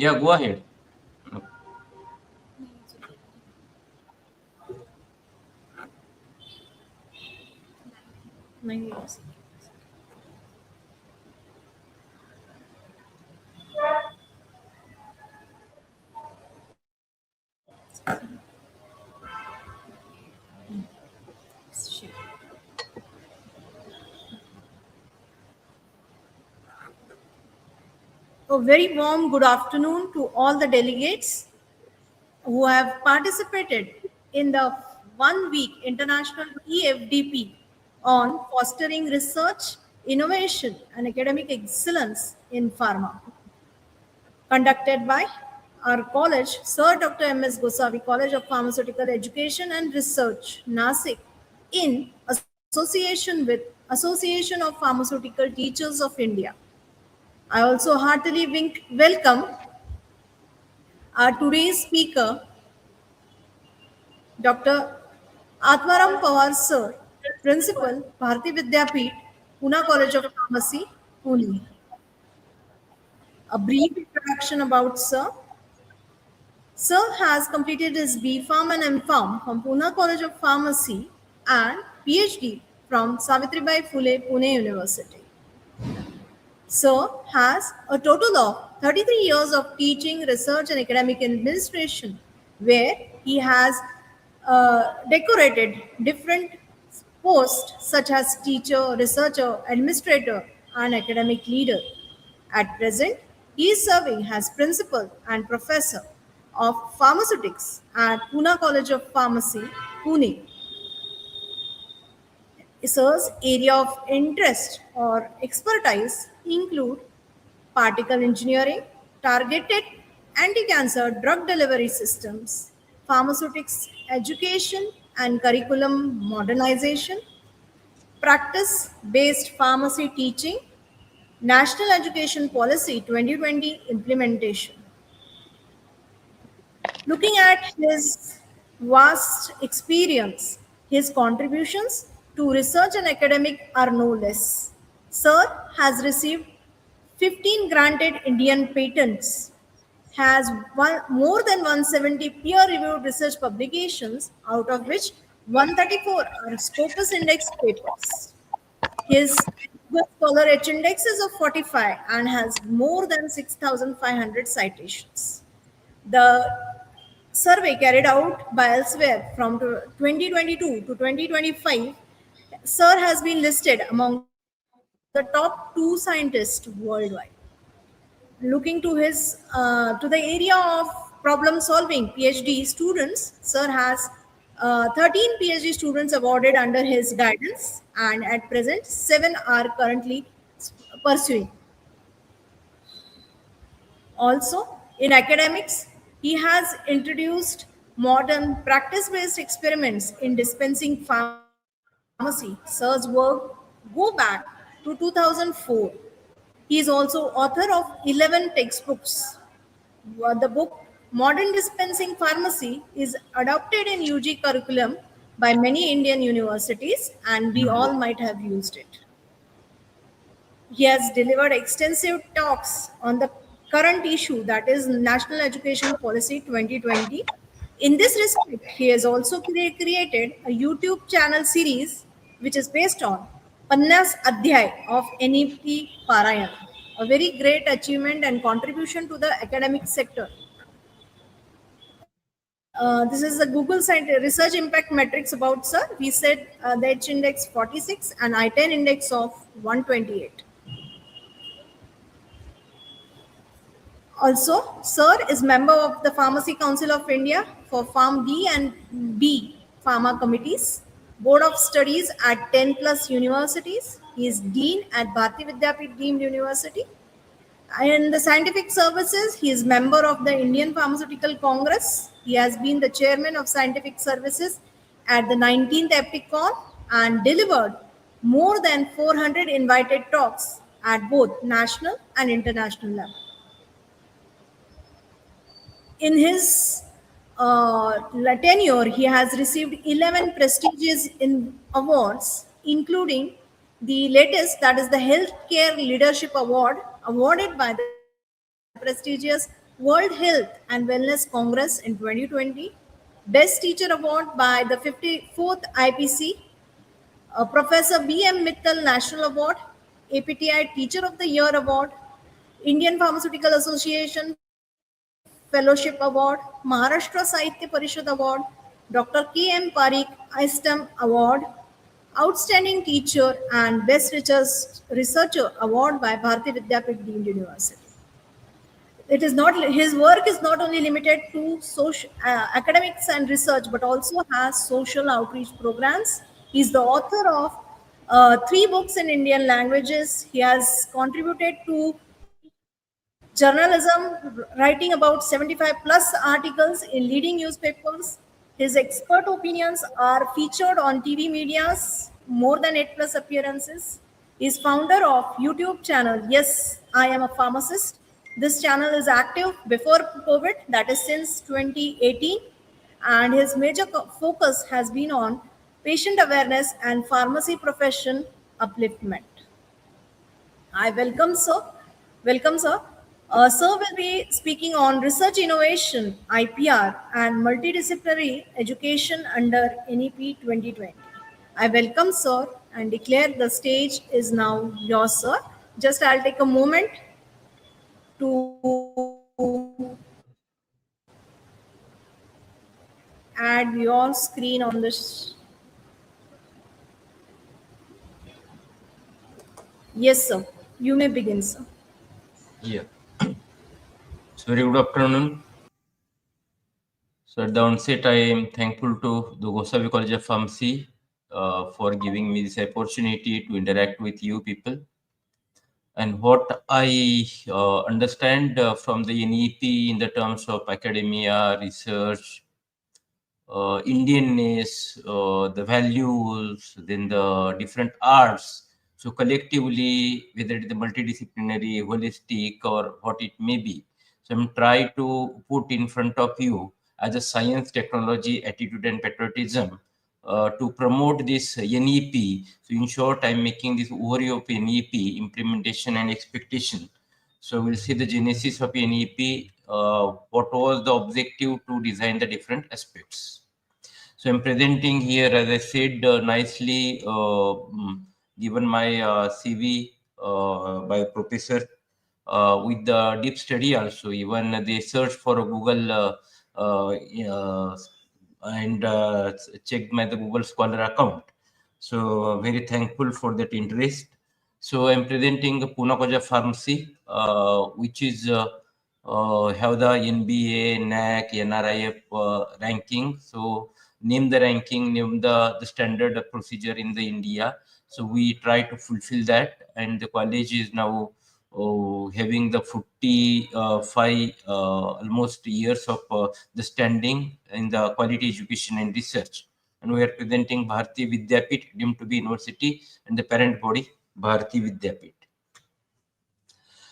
Yeah, go ahead. A very warm good afternoon to all the delegates who have participated in the 1 week International e-FDP on fostering research, innovation, and academic excellence in pharma, conducted by our college, Sir Dr. M.S. Gosavi, College of Pharmaceutical Education and Research, Nashik, in association with Association of Pharmaceutical Teachers of India. I also heartily welcome our today's speaker, Dr. Atmaram Pawar Sir, Principal, Bharati Vidyapeeth, Poona College of Pharmacy, Pune. A brief introduction about Sir. Sir has completed his B.Pharm and M.Pharm from Poona College of Pharmacy and PhD from Savitribai Phule Pune University. Sir has a total of 33 years of teaching, research, and academic administration, where he has decorated different posts such as teacher, researcher, administrator, and academic leader. At present, he is serving as principal and professor of pharmaceutics at Poona College of Pharmacy, Pune. Sir's area of interest or expertise include particle engineering, targeted anti-cancer drug delivery systems, pharmaceutics education and curriculum modernization, practice-based pharmacy teaching, National Education Policy 2020 implementation. Looking at his vast experience, his contributions to research and academic are no less. Sir has received 15 granted Indian patents, has more than 170 peer-reviewed research publications, out of which 134 are Scopus Index papers. His Google Scholar H index is of 45 and has more than 6,500 citations. The survey carried out by elsewhere from 2022 to 2025, Sir has been listed among the top 2 scientists worldwide. Looking to the area of problem solving PhD students, Sir has 13 PhD students awarded under his guidance, and at present 7 are currently pursuing. Also, in academics, he has introduced modern practice-based experiments in dispensing pharmacy. Sir's work go back to 2004. He is also author of 11 textbooks. The book Modern Dispensing Pharmacy is adopted in UG curriculum by many Indian universities, and we all might have used it. He has delivered extensive talks on the current issue, that is National Education Policy 2020. In this respect, he has also created a YouTube channel series which is based on Pannas Adhyay of NEP Parayan, a very great achievement and contribution to the academic sector. This is the Google research impact metrics about Sir. We said the H index 46 and I-10 index of 128. Also, Sir is member of the Pharmacy Council of India for Pharm D and B Pharma committees, Board of Studies at 10 plus universities. He is Dean at Bharati Vidyapeeth Deemed University. In the scientific services, he is member of the Indian Pharmaceutical Congress. He has been the chairman of scientific services at the 19th APTI and delivered more than 400 invited talks at both national and international level. In his tenure, he has received 11 prestigious awards, including the latest, that is the Healthcare Leadership Award, awarded by the prestigious National World Health and Wellness Congress in 2020, Best Teacher Award by the 54th IPC, Professor B.M. Mittal National Award, APTI Teacher of the Year Award, Indian Pharmaceutical Association Fellowship Award, Maharashtra Sahitya Parishad Award, Dr. K.M. Parikh ISTEM Award, Outstanding Teacher and Best Researcher Award by Bharati Vidyapeeth Deemed University. It is not his work is not only limited to social academics and research, but also has social outreach programs. He is the author of three books in Indian languages. He has contributed to journalism, writing about 75 plus articles in leading newspapers. His expert opinions are featured on TV medias, more than 8 plus appearances. He is founder of YouTube channel, Yes, I Am a Pharmacist. This channel is active before COVID, that is since 2018, and his major focus has been on patient awareness and pharmacy profession upliftment. I welcome sir. Welcome sir. Sir will be speaking on research innovation, IPR, and multidisciplinary education under NEP 2020. I welcome sir and declare the stage is now yours, sir. Just I'll take a moment to add your screen on this. Yes, sir. You may begin, sir. Yeah. So very good afternoon. So at the onset, I am thankful to the Gosavi College of Pharmacy for giving me this opportunity to interact with you people. And what I understand from the NEP in the terms of academia, research, Indianness, the values, then the different arts. So collectively, whether it is multidisciplinary, holistic, or what it may be. So I'm trying to put in front of you as a science, technology, attitude, and patriotism to promote this NEP. So in short, I'm making this overview of NEP implementation and expectation. So we'll see the genesis of NEP, what was the objective to design the different aspects. So I'm presenting here, as I said, nicely given my CV by professor with the deep study also. Even they search for a Google and checked my the Google Scholar account. So very thankful for that interest. So I'm presenting Poona College of Pharmacy, which is have the NBA, NAC, NRIF ranking. So name the ranking, name the standard procedure in the India. So we try to fulfill that, and the college is now having the 45 almost years of the standing in the quality education and research. And we are presenting Bharati Vidyapeeth, deemed to be university, and the parent body Bharati Vidyapeeth.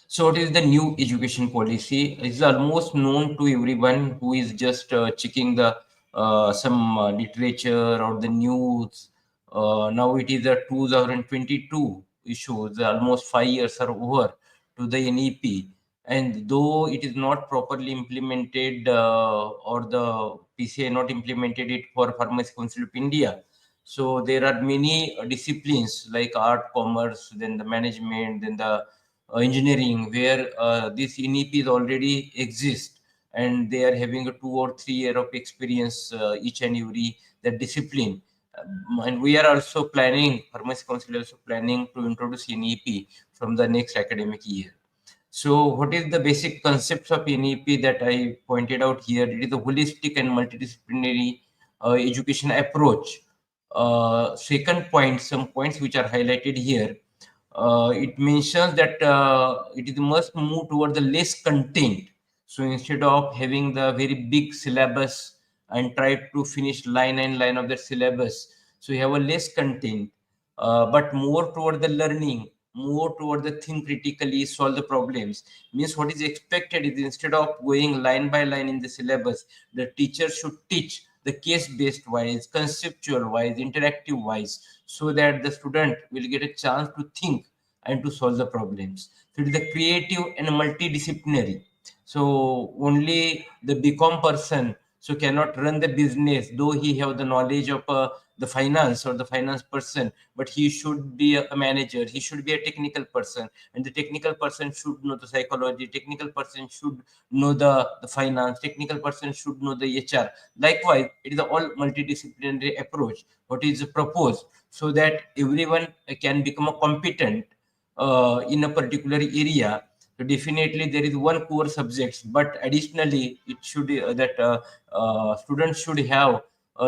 So what is the new education policy? It's almost known to everyone who is just checking the some literature or the news. Now it is a 2022 issues, almost 5 years are over to the NEP. And though it is not properly implemented or the PCI not implemented it for Pharmacy Council of India, so there are many disciplines like art, commerce, then the management, then the engineering, where this NEPs already exist, and they are having a 2 or 3 year of experience each and every that discipline. And we are also planning, Pharmacy Council also planning to introduce NEP from the next academic year. So what is the basic concepts of NEP that I pointed out here? It is a holistic and multidisciplinary education approach. Second point, some points which are highlighted here. It mentions that it is must move toward the less content. So instead of having the very big syllabus and try to finish line and line of the syllabus, so you have a less content, but more toward the learning, more toward the think critically, solve the problems. Means what is expected is instead of going line by line in the syllabus, the teacher should teach the case-based wise, conceptual wise, interactive wise, so that the student will get a chance to think and to solve the problems. So it is the creative and multidisciplinary. So only the BCom person so cannot run the business, though he have the knowledge of the finance or the finance person, but he should be a manager, he should be a technical person, and the technical person should know the psychology, technical person should know the finance, technical person should know the HR. Likewise, it is all multidisciplinary approach what is proposed, so that everyone can become a competent in a particular area. So definitely there is one core subjects, but additionally it should that students should have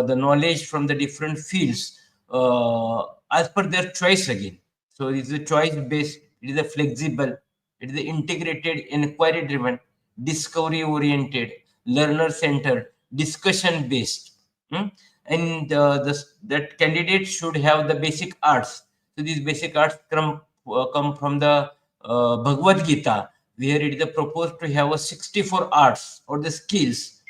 the knowledge from the different fields as per their choice again. So it is a choice based, it is a flexible, it is a integrated, inquiry driven, discovery oriented, learner centered, discussion based. And that candidate should have the basic arts. So these basic arts come from the Bhagavad Gita, where it is proposed to have a 64 arts or the skills.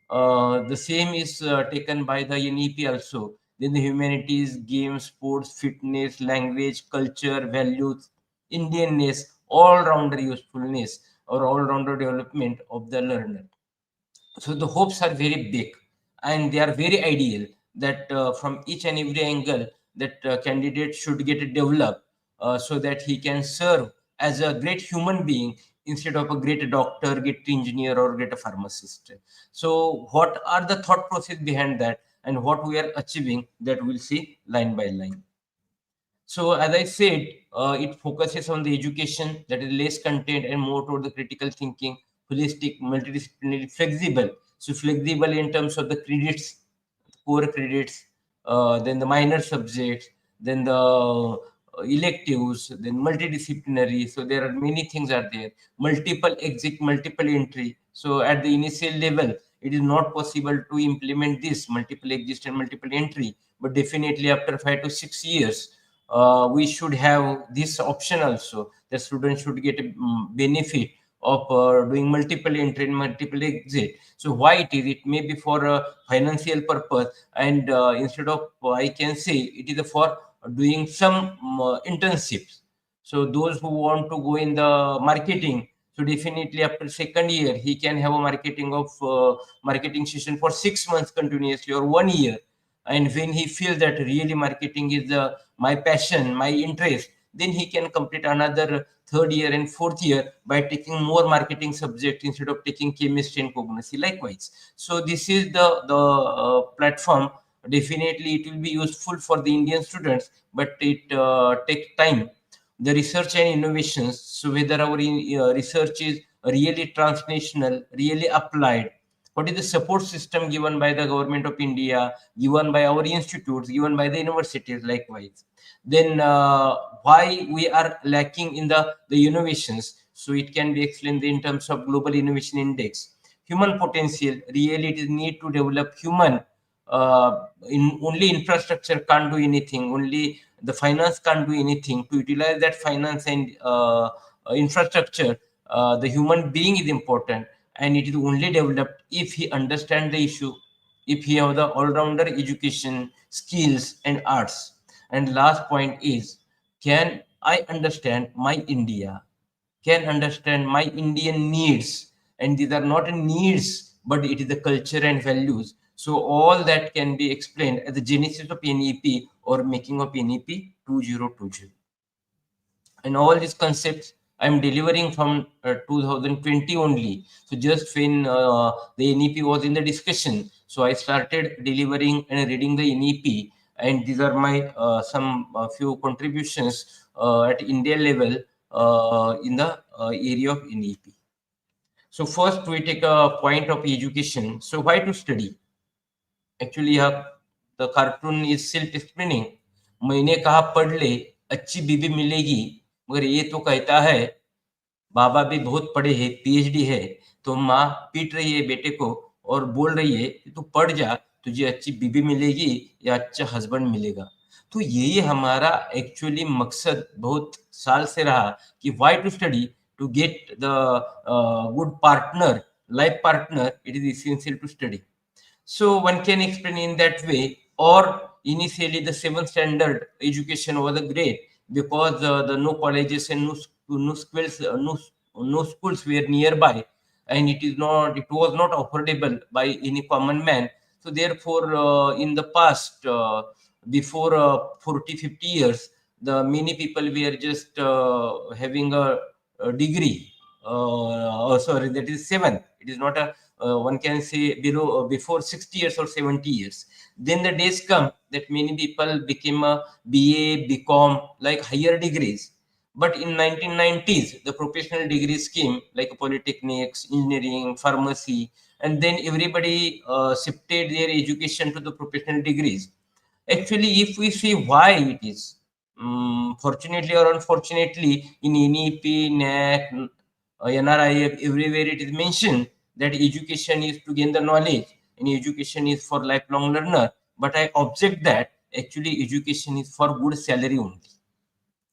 The same is taken by the NEP also. Then the humanities, games, sports, fitness, language, culture, values, Indianness, all-rounder usefulness or all-rounder development of the learner. So the hopes are very big and they are very ideal that from each and every angle that candidate should get developed so that he can serve as a great human being instead of a great doctor, great engineer, or great pharmacist. So what are the thought process behind that and what we are achieving, that we'll see line by line. So as I said, it focuses on the education, that is less content and more toward the critical thinking, holistic, multidisciplinary, flexible. So flexible in terms of the credits, core credits, then the minor subjects, then the electives, then multidisciplinary. So there are many things are there. Multiple exit, multiple entry. So at the initial level, it is not possible to implement this multiple exit and multiple entry, but definitely after 5 to 6 years, we should have this option also. The students should get a benefit of doing multiple entry and multiple exit. So why it is? It may be for a financial purpose, and instead of I can say it is for doing some internships. So those who want to go in the marketing, so definitely after second year he can have a marketing session for 6 months continuously or 1 year. And when he feels that really marketing is my passion, my interest, then he can complete another third year and fourth year by taking more marketing subject instead of taking chemistry and cognosy likewise. So this is the platform. Definitely it will be useful for the Indian students, but it takes time. The research and innovations, so whether our research is really transnational, really applied, what is the support system given by the government of India, given by our institutes, given by the universities likewise. Then why we are lacking in the innovations? So it can be explained in terms of global innovation index. Human potential, really it is need to develop human. In only infrastructure can't do anything, only the finance can't do anything. To utilize that finance and infrastructure, the human being is important, and it is only developed if he understand the issue, if he have the all-rounder education, skills and arts. And last point is, can I understand my India, can understand my Indian needs, and these are not needs, but it is the culture and values. So all that can be explained at the genesis of NEP or making of NEP 2020. And all these concepts I'm delivering from 2020 only. So just when the NEP was in the discussion, so I started delivering and reading the NEP, and these are my some few contributions at India level in the area of NEP. So first we take a point of education. So why to study? Actually the cartoon is self explaining. मैंने कहा पढ़ ले, अच्छी बीबी मिलेगी, मगर ये तो कहता है बाबा भी बहुत पढ़े हैं, पीएचडी है। तो माँ पीट रही है बेटे को और बोल रही है कि तू पढ़ जा, तुझे अच्छी बीबी मिलेगी या अच्छा हस्बैंड मिलेगा। तो ये हमारा एक्चुअली मकसद बहुत साल से रहा कि why to study, to get the good partner, life partner, it is essential to study. So one can explain in that way. Or initially the 7th standard education was great because the no colleges and no schools were nearby. and it was not affordable by any common man. So therefore, in the past, before 40-50 years, the many people were just having a degree. Oh, sorry, that is seventh. It is not a one can say below before 60 years or 70 years. Then the days come that many people became a BA, BCom, like higher degrees. But in 1990s, the professional degrees came like polytechnics, engineering, pharmacy, and then everybody shifted their education to the professional degrees. Actually, if we see why it is, fortunately or unfortunately, in NEP, NAC, NRIF, everywhere it is mentioned that education is to gain the knowledge and education is for lifelong learner. But I object that actually education is for good salary only.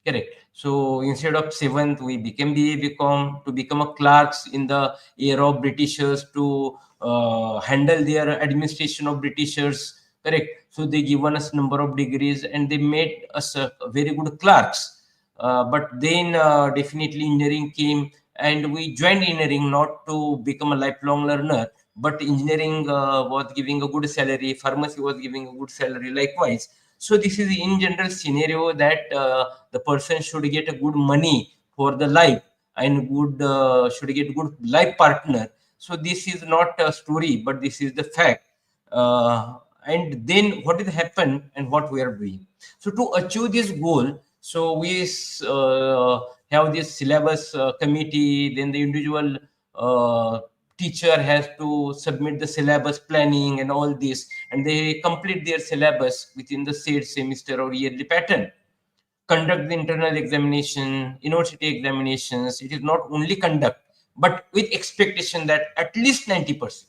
Correct. So instead of seventh, we became BA, BCom to become a clerks in the era of Britishers to handle their administration of Britishers. Correct. So they given us number of degrees and they made us very good clerks. But then definitely engineering came and we joined engineering not to become a lifelong learner, but engineering was giving a good salary, pharmacy was giving a good salary likewise. So this is in general scenario that the person should get a good money for the life and good should get good life partner. So this is not a story, but this is the fact. And then what has happened and what we are doing. So to achieve this goal, so we have this syllabus committee, then the individual teacher has to submit the syllabus planning and all this, and they complete their syllabus within the said semester or yearly pattern. Conduct the internal examination, university examinations. It is not only conduct, but with expectation that at least 90%.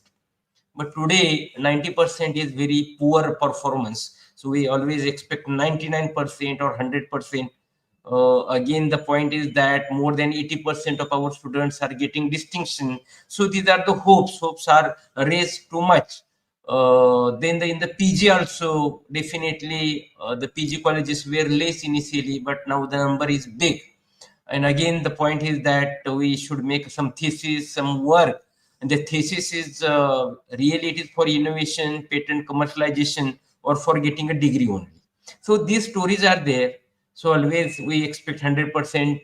But today, 90% is very poor performance. So we always expect 99% or 100%. Again, the point is that more than 80% of our students are getting distinction. So these are the hopes. Hopes are raised too much. Then in the PG also, definitely the PG colleges were less initially, but now the number is big. And again, the point is that we should make some thesis, some work. And the thesis is really it is for innovation, patent commercialization, or for getting a degree only. So these stories are there. So always we expect 100%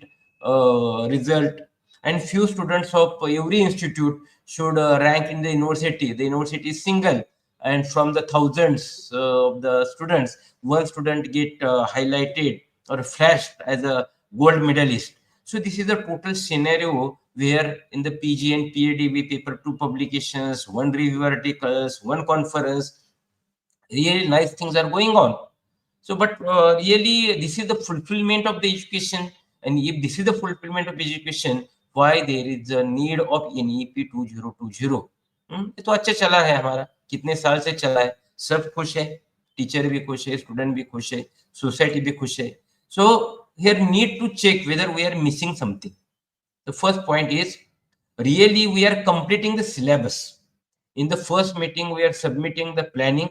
result. And few students of every institute should rank in the university. The university is single. And from the thousands of the students, one student get highlighted or flashed as a gold medalist. So this is the total scenario where in the PG and PhD we paper 2 publications, 1 review articles, 1 conference. Really nice things are going on. So, but really this is the fulfillment of the education. And if this is the fulfillment of education, why there is a need of NEP 2020? ये तो अच्छा चला है हमारा, कितने साल से चला है, सब खुश है, टीचर भी खुश है, स्टूडेंट भी खुश है, सोसाइटी भी खुश है. So here need to check whether we are missing something. The first point is really we are completing the syllabus. In the first meeting we are submitting the planning.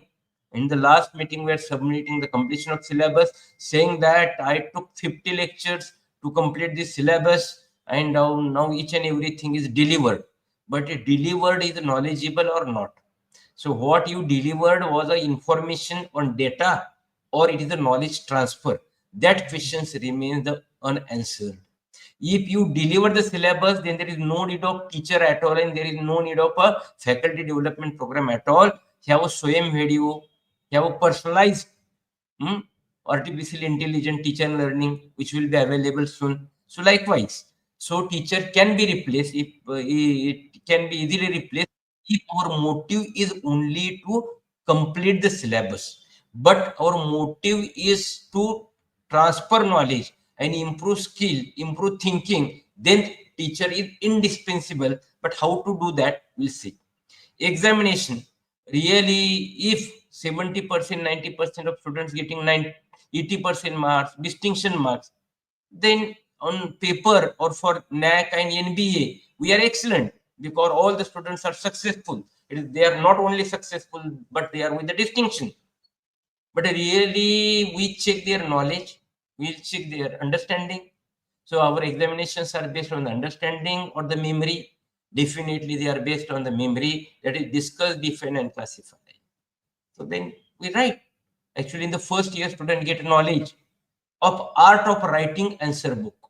In the last meeting we are submitting the completion of syllabus, saying that I took 50 lectures to complete this syllabus and now each and everything is delivered. But delivered is knowledgeable or not? So what you delivered was a information on data or it is a knowledge transfer? That questions remains the unanswered. If you deliver the syllabus, then there is no need of teacher at all and there is no need of a faculty development program at all. You have a SWAYAM video, you have a personalized artificial intelligent teacher learning, which will be available soon. So likewise, so teacher can be replaced if it can be easily replaced if our motive is only to complete the syllabus. But our motive is to transfer knowledge and improve skill, improve thinking, then teacher is indispensable. But how to do that, we'll see. Examination. Really, if 70%, 90% of students getting 80% marks, distinction marks, then on paper or for NAC and NBA, we are excellent because all the students are successful. They are not only successful, but they are with the distinction. But really, we check their knowledge, we'll check their understanding. So our examinations are based on the understanding or the memory. Definitely they are based on the memory that is discussed, defined and classified. So then we write. Actually in the first year student get knowledge of art of writing answer book,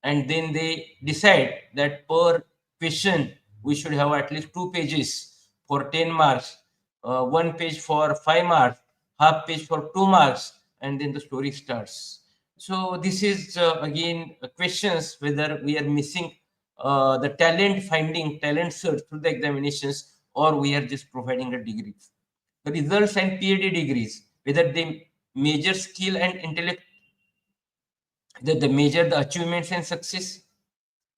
and then they decide that per question we should have at least 2 pages for 10 marks, 1 page for 5 marks, half page for 2 marks, and then the story starts. So this is again questions whether we are missing the talent finding, talent search through the examinations, or we are just providing the degrees. The results and PhD degrees, whether they measure skill and intellect, whether they measure the achievements and success,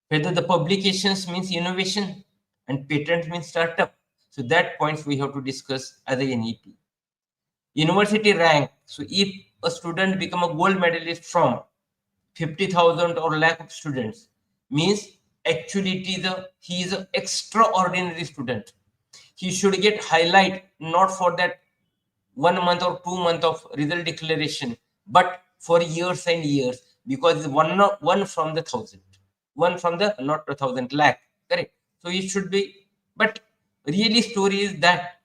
whether the publications means innovation and patent means startup. So that points we have to discuss as a NEP. University rank. So if a student become a gold medalist from 50,000 or lakh of students, means actually he is an extraordinary student. He should get highlight not for that 1 month or 2 months of result declaration, but for years and years, because one from the 1,000, one from the not 1,000 lakh, correct? So it should be, but really story is that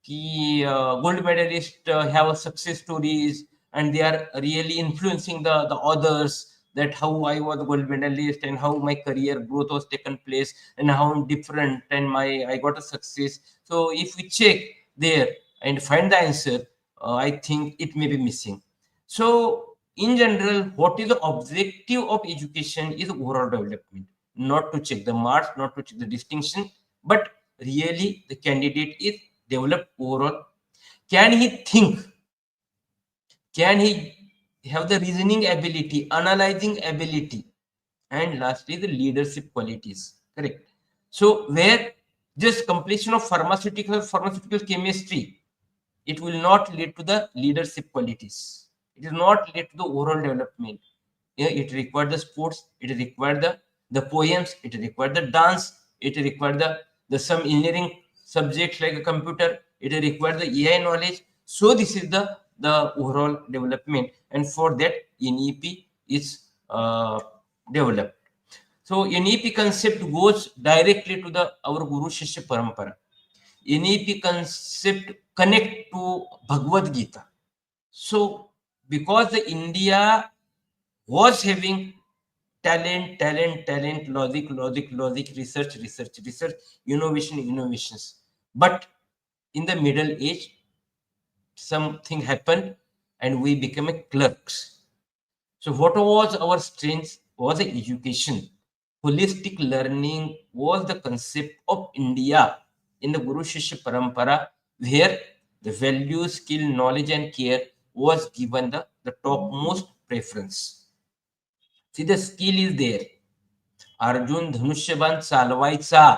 the gold medalists have a success stories and they are really influencing the others, that how I was a gold medalist and how my career growth was taken place and how I'm different and I got a success. So if we check there and find the answer, I think it may be missing. So in general, what is the objective of education is overall development, not to check the marks, not to check the distinction, but really the candidate is developed overall. Can he think? Can he have the reasoning ability, analyzing ability, and lastly the leadership qualities, correct? So where just completion of pharmaceutical chemistry, it will not lead to the leadership qualities. It is not lead to the overall development. It required the sports, it required the poems, it required the dance, it required the some engineering subjects like a computer, it required the AI knowledge. So this is the overall development, and for that NEP is developed. So NEP concept goes directly to the our Guru Shishya Parampara. NEP concept connect to Bhagavad Gita. So because the India was having talent, logic, research, innovations. But in the Middle Age, something happened and we became a clerks. So what was our strength was the education. Holistic learning was the concept of India in the Guru Shishya Parampara, where the value, skill, knowledge and care was given the topmost preference. See, the skill is there. Arjun धनुष्यबाण चालवायचा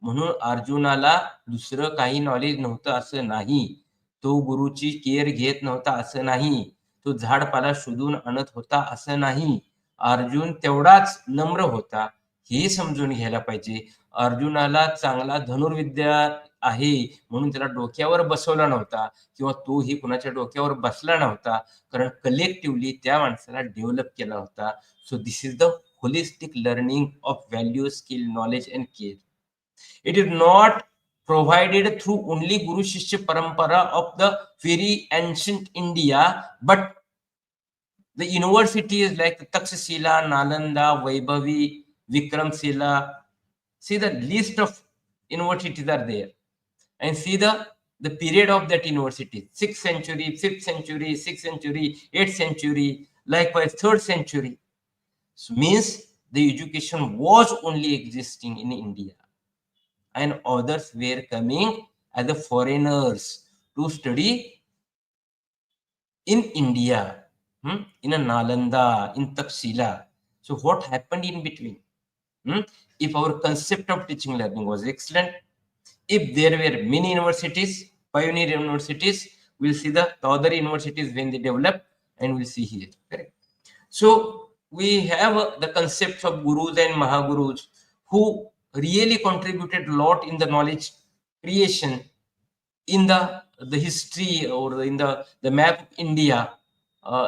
म्हणून अर्जुनाला दुसरं काही knowledge नव्हतं असं नाही. तो गुरुची केअर घेत नव्हता असं नाही. तो झाडपाला शोधून आणत होता असं नाही. अर्जुन तेवढाच नम्र होता, हे समजून घ्यायला पाहिजे. अर्जुनाला चांगला धनुर्विद्या आहे म्हणून त्याला डोक्यावर बसवला नव्हता किंवा तोही कुणाच्या डोक्यावर बसला नव्हता, कारण कलेक्टिव्हली त्या माणसाला डेव्हलप केला होता. So this is the holistic learning of value, skill, knowledge and care. It is not provided through only Guru Shishya Parampara of the very ancient India, but the universities like Takshashila, Nalanda, Vaibhavi, Vikramshila. See the list of universities are there, and see the period of that university: 6th century, 5th century, 6th century, 8th century, likewise 3rd century. So means the education was only existing in India, and others were coming as the foreigners to study in India, in a Nalanda, in Takshila. So what happened in between? If our concept of teaching learning was excellent, if there were many universities, pioneer universities, we'll see the other universities when they develop, and we'll see here, correct? So we have the concepts of gurus and mahagurus who really contributed a lot in the knowledge creation, in the history or in the map of India.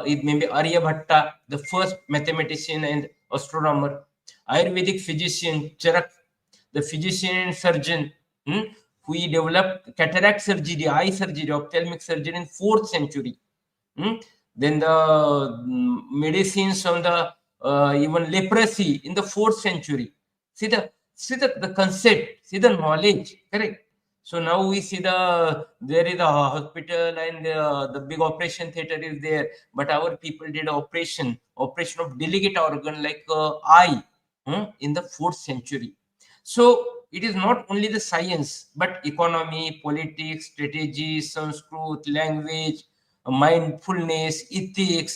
It may be Aryabhatta, the first mathematician and astronomer, Ayurvedic physician Charak, the physician and surgeon, we developed cataract surgery, eye surgery, ophthalmic surgery in 4th century. Then the medicines on the even leprosy in the 4th century. See the concept, see the knowledge, correct? So now we see there is a hospital and the big operation theater is there, but our people did operation of delicate organ like eye in the 4th century. So it is not only the science, but economy, politics, strategy, Sanskrit, language, mindfulness, ethics,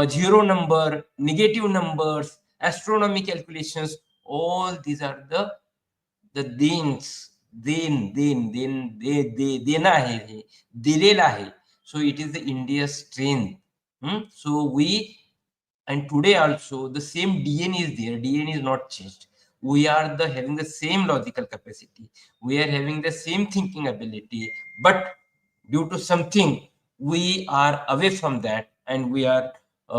zero number, negative numbers, astronomy calculations. All these are the things देना है दिलेला आहे. So it is the India's strength. So we, and today also the same DNA is there. DNA is not changed. We are having the same logical capacity. We are having the same thinking ability, but due to something we are away from that, and we are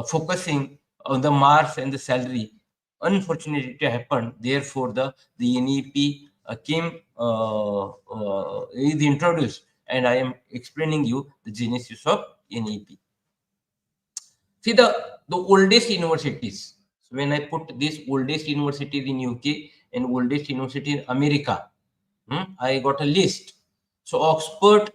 focusing on the marks and the salary. Unfortunately, it happened. Therefore, the NEP is introduced, and I am explaining you the genesis of NEP. See the oldest universities. So when I put these oldest universities in UK and oldest university in America, I got a list. So Oxford,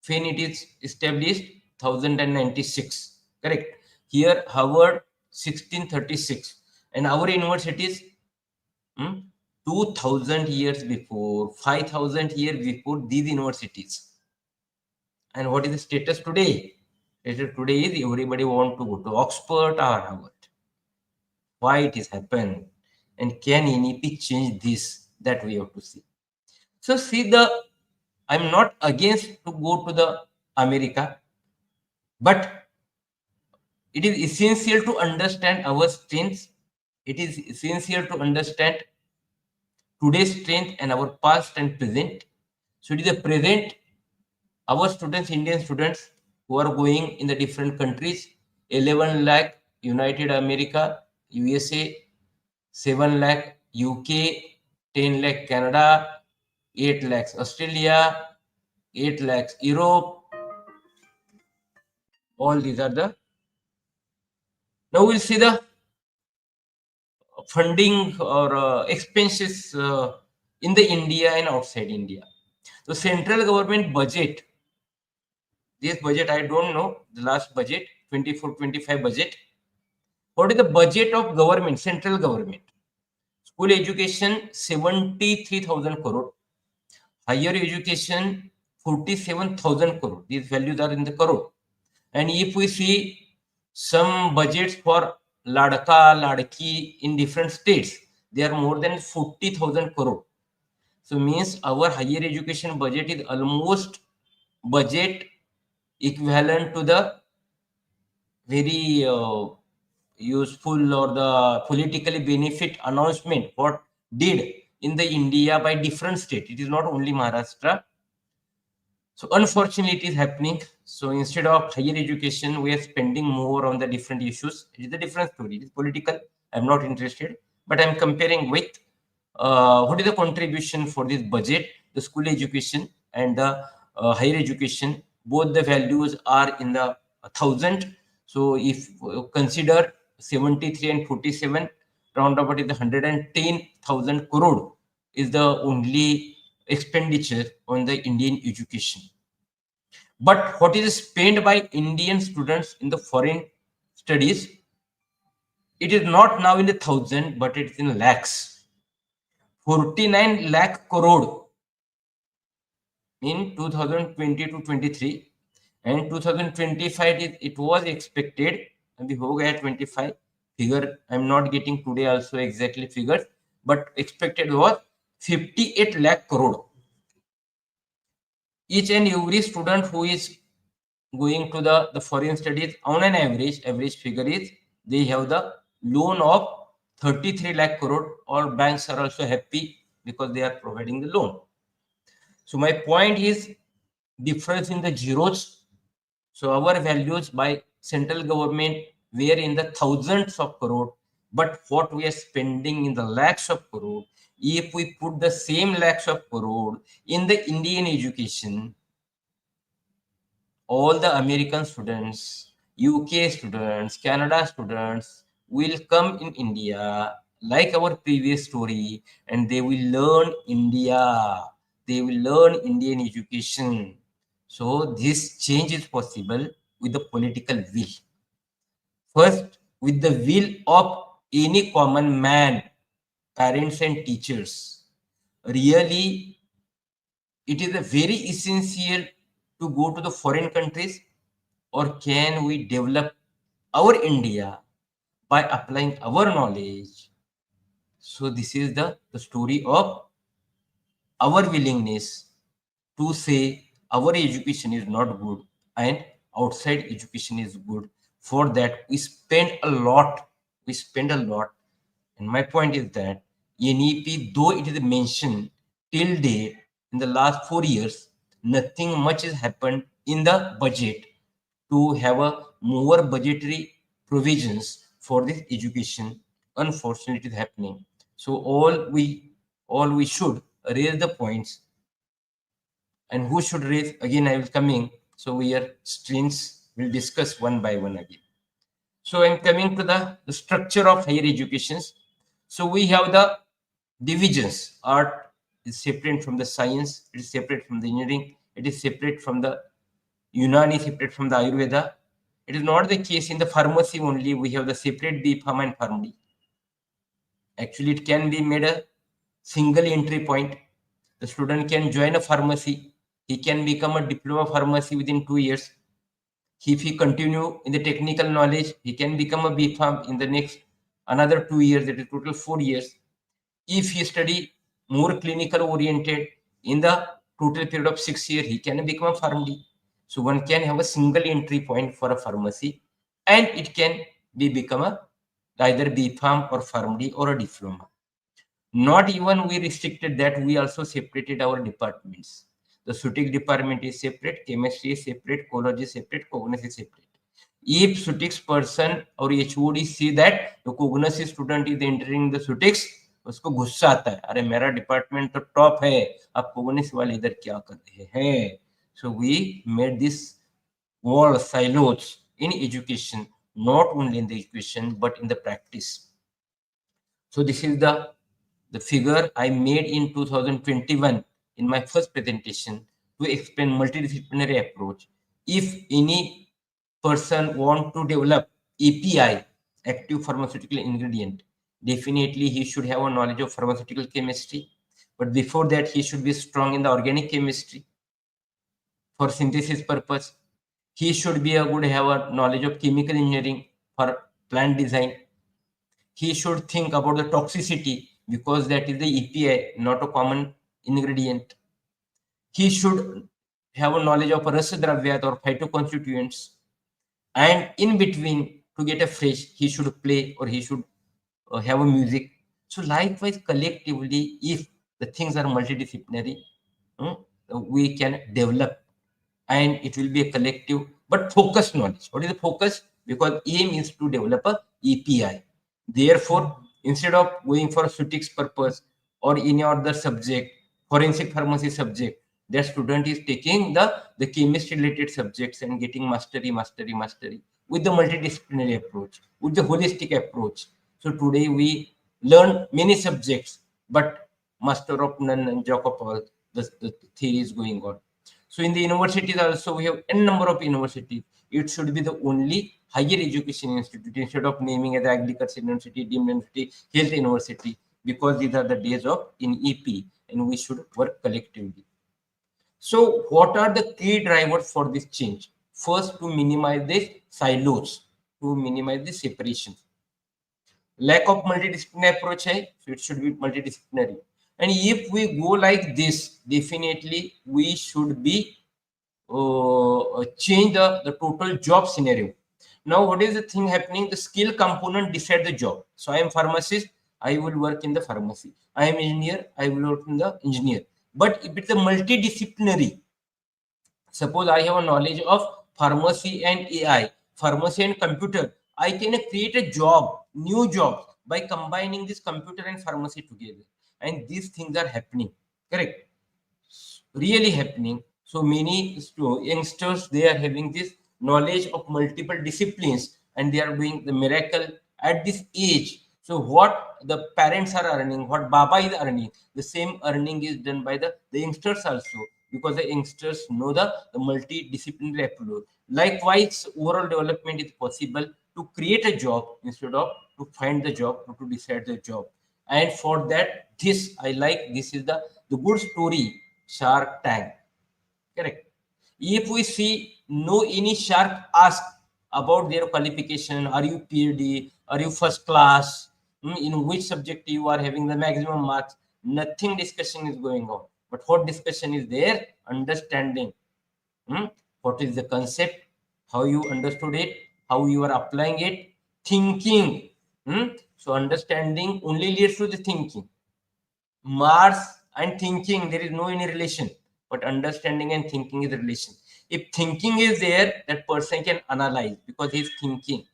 when it is established, 1096, correct? Here Harvard, 1636, and our universities 2000 years before, 5000 years before these universities. And what is the status today? Status today is everybody want to go to Oxford or Harvard. Why it has happened, and can NEP change this? That we have to see. So see I'm not against to go to the America, but it is essential to understand our strengths. It is essential to understand today's strength and our past and present. So it is the present, our students, Indian students who are going in the different countries, 11 lakh United America, USA, 7 lakh UK, 10 lakh Canada, 8 lakhs Australia, 8 lakhs Europe. All these are the. Now we'll see the funding or expenses in the India and outside India. The central government budget, this budget I don't know, the last budget, 24-25 budget. What is the budget of government, central government? School education, 73,000 crore. Higher education, 47,000 crore. These values are in the crore. And if we see some budgets for Ladka, Ladki in different states, they are more than 40,000 crore. So means our higher education budget is almost budget equivalent to the very useful or the politically benefit announcement what did in the India by different state. It is not only Maharashtra. So unfortunately, it is happening. So instead of higher education, we are spending more on the different issues. It is a different story. It is political. I'm not interested, but I'm comparing with what is the contribution for this budget, the school education and the higher education. Both the values are in the 1,000. So if consider 73 and 47, roundabout is the 110,000 crore is the only expenditure on the Indian education. But what is spent by Indian students in the foreign studies, it is not now in the 1,000, but it's in lakhs. 49 lakh crore in 2020 to 23, and 2025 it was expected, and we hope at 25 figure. I'm not getting today also exactly figures, but expected was 58 lakh crore. Each and every student who is going to the foreign studies, on an average figure is they have the loan of 33 lakh crore. All banks are also happy because they are providing the loan. So my point is difference in the zeros. So our values by central government were in the thousands of crore, but what we are spending in the lakhs of crore. if we put the same lakhs of crore in the Indian education, all the American students, UK students, Canada students will come in India like our previous story, and they will learn India. They will learn Indian education. So this change is possible with the political will. First, with the will of any common man, parents and teachers. Really, it is a very essential to go to the foreign countries, or can we develop our India by applying our knowledge? So this is the story of our willingness to say our education is not good and outside education is good. For that, we spend a lot. We spend a lot. And my point is that NEP, though it is mentioned till date in the last 4 years, nothing much has happened in the budget to have a more budgetary provisions for this education. Unfortunately, it is happening. So all we should raise the points, and who should raise again. I will coming. So we are streams will discuss one by one again. So I'm coming to the structure of higher educations. So we have the divisions. Art is separate from the science. It is separate from the engineering. It is separate from the Unani, separate from the Ayurveda. It is not the case in the pharmacy only. We have the separate B Pharma and Pharmacy. Actually, it can be made a single entry point. The student can join a pharmacy. He can become a diploma pharmacy within 2 years. If he continue in the technical knowledge, he can become a B Pharm in the next another 2 years. That is total 4 years. If he study more clinical oriented in the total period of 6 years, he can become a pharmacy. So one can have a single entry point for a pharmacy, and it can be become a either B Pharm or pharmacy or a diploma. Not even we restricted that, we also separated our departments. The Sutic department is separate, chemistry is separate, ecology is separate, cognition is separate. If Sutics person or HOD see that the cognition student is entering the Sutics, उसको गुस्सा आता है, अरे मेरा department तो top है, आप कोग्निस वाले इधर क्या कर रहे हैं? So we made this wall silos in education, not only in the education but in the practice. So this is the figure I made in 2021 in my first presentation to explain multidisciplinary approach. If any person want to develop API, active pharmaceutical ingredient, definitely he should have a knowledge of pharmaceutical chemistry. But before that, he should be strong in the organic chemistry for synthesis purpose. He should be a good have a knowledge of chemical engineering for plant design. He should think about the toxicity because that is the API, not a common ingredient. He should have a knowledge of rasa dravyat or phytoconstituents. And in between, to get a fresh, he should play or he should have a music. So likewise, collectively, if the things are multidisciplinary, we can develop, and it will be a collective but focused knowledge. What is the focus? Because aim is to develop a API. Therefore, instead of going for a Sutics purpose or any other subject, forensic pharmacy subject, that student is taking the chemistry related subjects and getting mastery with the multidisciplinary approach, with the holistic approach. So today we learn many subjects, but master of none and jock of all, the theory is going on. So in the universities also, we have n number of universities. It should be the only higher education institute instead of naming as agriculture university, deemed university, health university, because these are the days of NEP, and we should work collectively. So what are the key drivers for this change? First, to minimize the silos, to minimize the separation. Lack of multidisciplinary approach, so it should be multidisciplinary. And if we go like this, definitely we should be change the total job scenario. Now, what is the thing happening? The skill component decide the job. So I am pharmacist, I will work in the pharmacy. I am engineer, I will work in the engineer. But if it's a multidisciplinary, suppose I have a knowledge of pharmacy and AI, pharmacy and computer, I can create a job, new job by combining this computer and pharmacy together. and these things are happening, correct, really happening. So many youngsters, they are having this knowledge of multiple disciplines and they are doing the miracle at this age. So what the parents are earning, what Baba is earning, the same earning is done by the youngsters also, because the youngsters know the multidisciplinary approach. Likewise, overall development is possible to create a job instead of to find the job or to decide the job. And for that, this I like, this is the good story, Shark Tank. Correct. If we see no any shark ask about their qualification, are you PhD, are you first class, in which subject you are having the maximum marks, nothing discussion is going on. But what discussion is there? Understanding. What is the concept, how you understood it, how you are applying it, thinking. So understanding only leads to the thinking. Mars and thinking, there is no any relation, but understanding and thinking is the relation. If thinking is there, that person can analyze because he is thinking.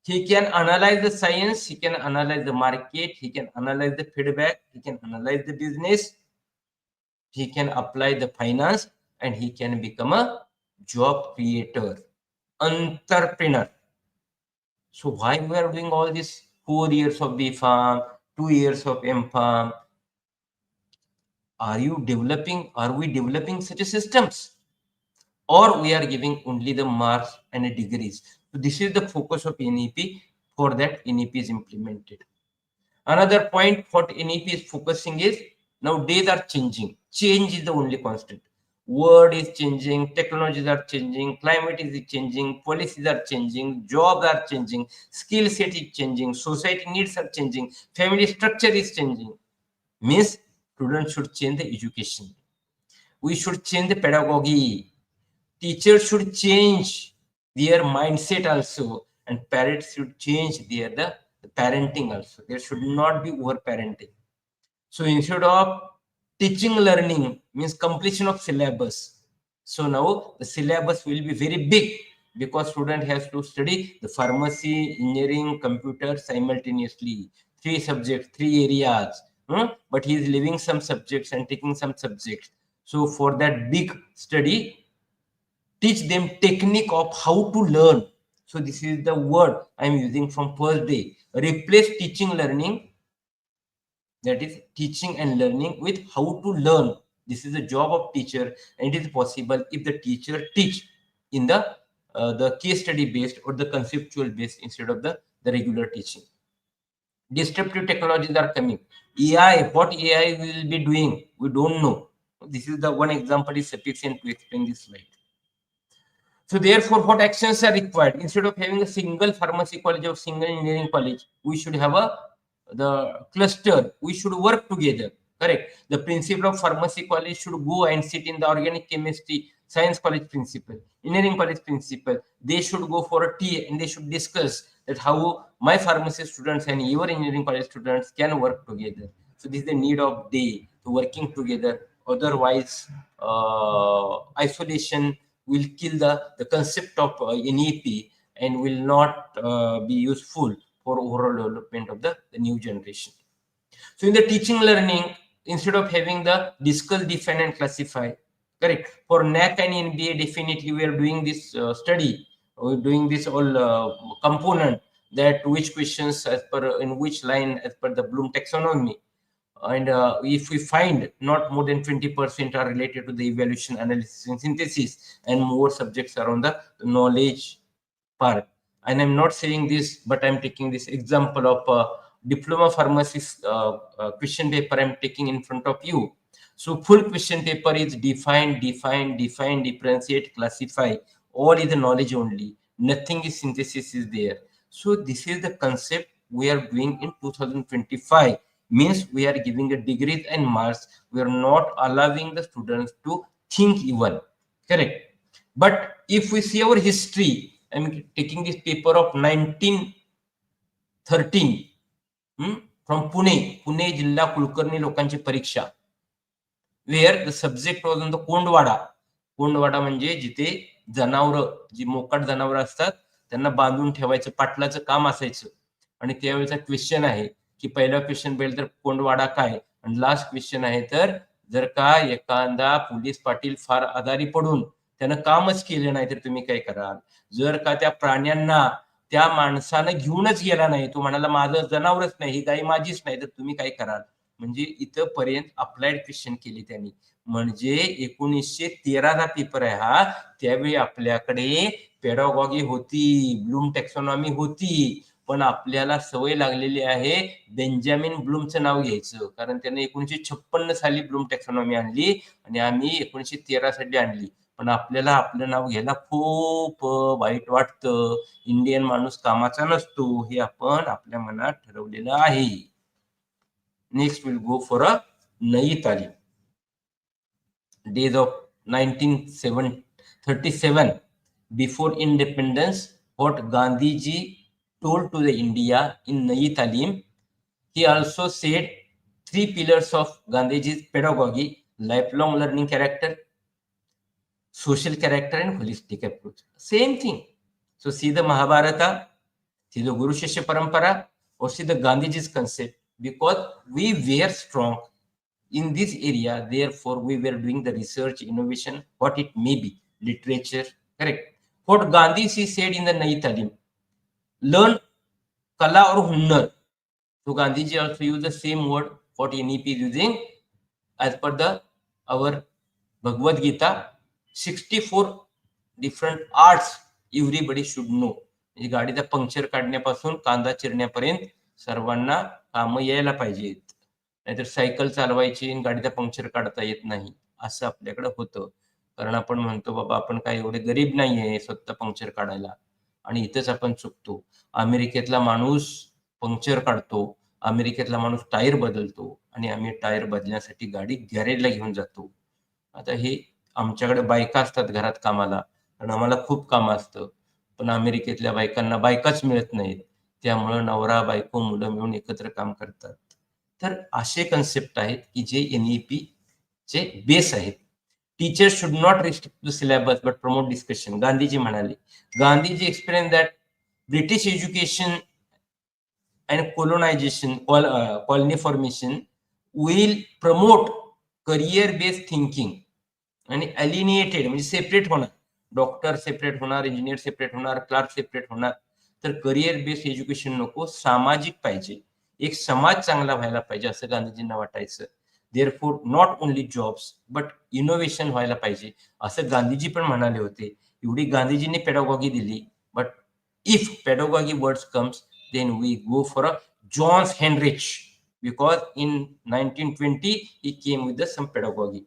He can analyze the science, he can analyze the market, he can analyze the feedback, he can analyze the business, he can apply the finance, and he can become a job creator, entrepreneur. So why we are doing all this 4 years of B Farm, 2 years of M Farm? Are we developing such a systems, or we are giving only the marks and the degrees? So this is the focus of NEP. For that, NEP is implemented. Another point what NEP is focusing is, now days are changing. Change is the only constant. World is changing, technologies are changing, climate is changing, policies are changing, jobs are changing, skill set is changing, society needs are changing, family structure is changing. Means students should change the education. We should change the pedagogy. Teachers should change their mindset also, and parents should change the parenting also. There should not be over parenting. So instead of teaching learning means completion of syllabus. So now the syllabus will be very big because student has to study the pharmacy, engineering, computer simultaneously. 3 subjects, 3 areas. But he is leaving some subjects and taking some subjects. So for that big study, teach them technique of how to learn. So this is the word I am using from first day. Replace teaching learning, that is teaching and learning, with how to learn. This is the job of teacher, and it is possible if the teacher teach in the case study based or the conceptual based instead of the regular teaching. Disruptive technologies are coming. AI, what AI will be doing, we don't know. This is the one example is sufficient to explain this slide. So therefore, what actions are required? Instead of having a single pharmacy college or single engineering college, we should have the cluster. We should work together. Correct. The principal of pharmacy college should go and sit in the organic chemistry science college principal, engineering college principal. They should go for a tea and they should discuss that how my pharmacy students and your engineering college students can work together. So this is the need of day to working together. Otherwise, isolation will kill the concept of NEP and will not be useful for overall development of the new generation. So in the teaching learning, instead of having the discuss, define and classify, correct, for NAC and NBA, definitely we are doing this study, we're doing this all component, that which questions as per in which line as per the Bloom taxonomy. And if we find not more than 20% are related to the evaluation, analysis and synthesis, and more subjects are on the knowledge part. And I'm not saying this, but I'm taking this example of diploma pharmacist question paper I'm taking in front of you. So full question paper is define, differentiate, classify. All is the knowledge only. Nothing is synthesis is there. So this is the concept we are doing in 2025. Means we are giving a degrees and marks. We are not allowing the students to think even. Correct. But if we see our history, I'm taking this paper of 1913 from Pune Jilla Kulkarni लोकांची परीक्षा, where the subject was on the कोंडवाडा. कोंडवाडा म्हणजे जिथे जनावर, जी मोकाट जनावर असतात त्यांना बांधून ठेवायचं पाटलाचं काम असायचं. आणि त्यावेळेचा क्वेश्चन आहे, की पहिला क्वेश्चन बेल तर कोंडवाडा काय, आणि लास्ट क्वेश्चन आहे तर जर का एखादा पोलीस पाटील फार आजारी पडून त्यानं कामच केलं नाही तर तुम्ही काय कराल, जर का त्या प्राण्यांना त्या माणसानं घेऊनच गेला नाही, तो म्हणाला माझं जनावरच नाही, ही गाय माझीच नाही, तर तुम्ही काय कराल. म्हणजे इथं पर्यंत अप्लाइड क्वेश्चन केली त्यांनी. म्हणजे 1913चा पेपर आहे हा. त्यावेळी आपल्याकडे पेडागॉगी होती, ब्लूम टॅक्सॉनॉमी होती, पण आपल्याला सवय लागलेली आहे बेंजामिन ब्लूमचं नाव घ्यायचं, कारण त्याने 1956 साली ब्लूम टॅक्सॉनॉमी आणली आणि आम्ही 1913 साली आणली. पण आपल्याला आपलं नाव घ्यायला खूप वाईट वाटतं. इंडियन माणूस कामाचा नसतो हे आपण आपल्या मनात ठरवलेलं आहे. Next will go for a नई तालीम. Days of 1937, before independence, what Gandhiji told to the India in Nayi Talim. He also said 3 pillars of Gandhiji's pedagogy: lifelong learning character, social character, and holistic approach. Same thing. So see the Mahabharata, see the Guru Shishya Parampara, or see the Gandhiji's concept, because we were strong in this area, therefore we were doing the research, innovation, what it may be, literature, correct. What Gandhi said in the Nayi Talim, learn kala or hunnar. So Gandhiji also used the same word what NEP is using as per the our Bhagavad Gita. 64 different arts everybody should know. म्हणजे गाडीचा puncture काढण्यापासून कांदा चिरण्यापर्यंत सर्वांना काम यायला पाहिजेत. नाहीतर cycle चालवायची आणि गाडीचा पंक्चर काढता येत नाही असं आपल्याकडे होतं. कारण आपण म्हणतो बाबा आपण काय एवढे गरीब नाहीये स्वतः पंक्चर काढायला, आणि इथंच आपण चुकतो. अमेरिकेतला माणूस पंक्चर काढतो, अमेरिकेतला माणूस टायर बदलतो, आणि आम्ही टायर बदलण्यासाठी गाडी गॅरेजला घेऊन जातो. आता हे आमच्याकडे बायका असतात घरात कामाला, कारण आम्हाला खूप काम असतं, पण अमेरिकेतल्या बायकांना बायकाच मिळत नाहीत, त्यामुळं नवरा बायको मुलं मिळून एकत्र काम करतात. तर असे कन्सेप्ट आहेत की जे NEP चे बेस आहेत. Teachers should not restrict the syllabus but promote discussion. Gandhiji म्हणाले, Gandhiji explain that British education and colonisation, colony formation will promote career based thinking आणि अलिनिएटेड म्हणजे सेपरेट होणार, डॉक्टर सेपरेट होणार, इंजिनियर सेपरेट होणार, क्लार्क सेपरेट होणार. तर career based education नको, सामाजिक पाहिजे, एक समाज चांगला व्हायला पाहिजे असं गांधीजींना वाटायचं. Therefore not only jobs but innovation व्हायला पाहिजे असं गांधीजी पण म्हणाले होते. एवढी गांधीजींनी पेडागॉगी दिली. But if pedagogy words comes then we go for a John Henrich, because in 1920 he came with some pedagogy.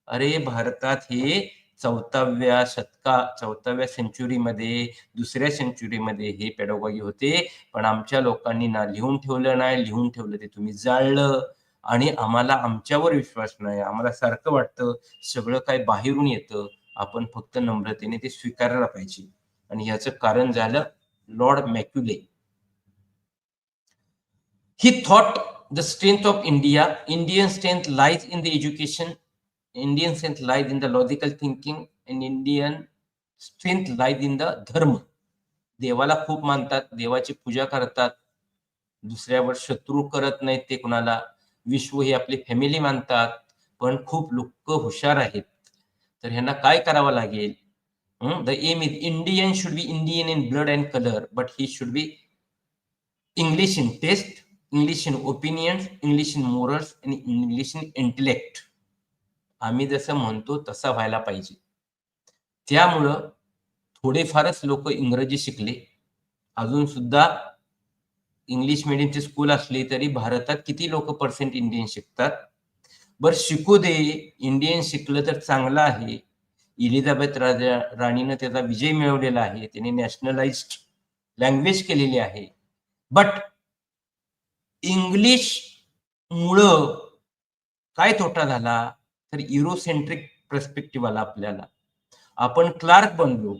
अरे भारतात हे 4व्या सेंचुरीमध्ये, 2ऱ्या सेंचुरीमध्ये हे पेडागॉगी होते, पण आमच्या लोकांनी ना लिहून ठेवलं नाही, लिहून ठेवलं ते तुम्ही जाळलं, आणि आम्हाला आमच्यावर विश्वास नाही. आम्हाला सारखं वाटतं सगळं काय बाहेरून येतं, आपण फक्त नम्रतेने ते स्वीकारायला पाहिजे. आणि याचं कारण झालं Lord मॅक्युले. He thought the strength of India, Indian strength lies in the education, Indian strength lies in the logical thinking, and Indian strength lies in the धर्म. देवाला खूप मानतात, देवाची पूजा करतात, दुसऱ्यावर शत्रू करत नाहीत ते कुणाला, विश्व ही आपली फॅमिली मानतात, पण खूप लोक हुशार आहेत. तर ह्यांना काय करावं लागेल? The aim is Indian should be Indian in blood and colour, but he should be English in taste, English in opinions, English in morals आणि इंग्लिश इन इंटेलेक्ट. आम्ही जसं म्हणतो तसं व्हायला पाहिजे. त्यामुळं थोडेफारच लोक इंग्रजी शिकले. अजून सुद्धा इंग्लिश मिडियमचे स्कूल असले तरी भारतात किती लोक पर्सेंट इंडियन शिकतात? बरं शिकू दे, इंडियन शिकलं तर चांगलं आहे. इलिझाबेथ राणीनं त्याचा विजय मिळवलेला आहे, त्याने नॅशनलाइज्ड लँग्वेज केलेली आहे. बट इंग्लिश मुळे काय तोटा झाला तर युरोसेंट्रिक पर्स्पेक्टिव्ह आला आपल्याला. आपण क्लार्क बनलो.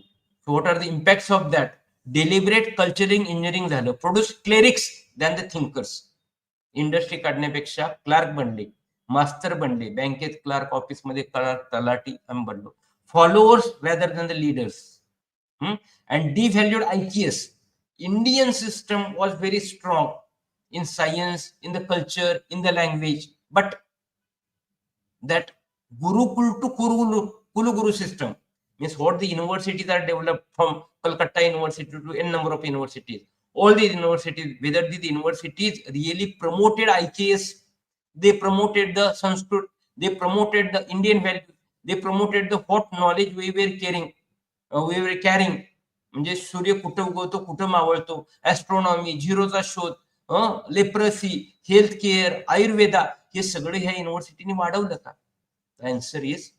What are the impacts of that? Deliberate culturing engineering झालं, produce clerics than the thinkers. Industry काढण्यापेक्षा क्लार्क बनले, मास्तर बनले, बँकेत क्लार्क, ऑफिसमध्ये क्लार्क, तलाठी आम्ही बनलो. Followers rather than the leaders. And devalued IQS. Indian system was very strong. in science, in the culture, in the language. But that Gurukul to Kulu Guru system means what the universities are developed from Calcutta University to n number of universities. All these universities, whether these universities really promoted IKS, they promoted the Sanskrit, they promoted the Indian values, they promoted the what knowledge we were carrying. म्हणजे सूर्य कुठं उगवतो, कुठं मावळतो, astronomy, झिरोचा शोध, leprosy, health care, Ayurveda, हे सगळं ह्या युनिव्हर्सिटीने वाढवलं का? The answer is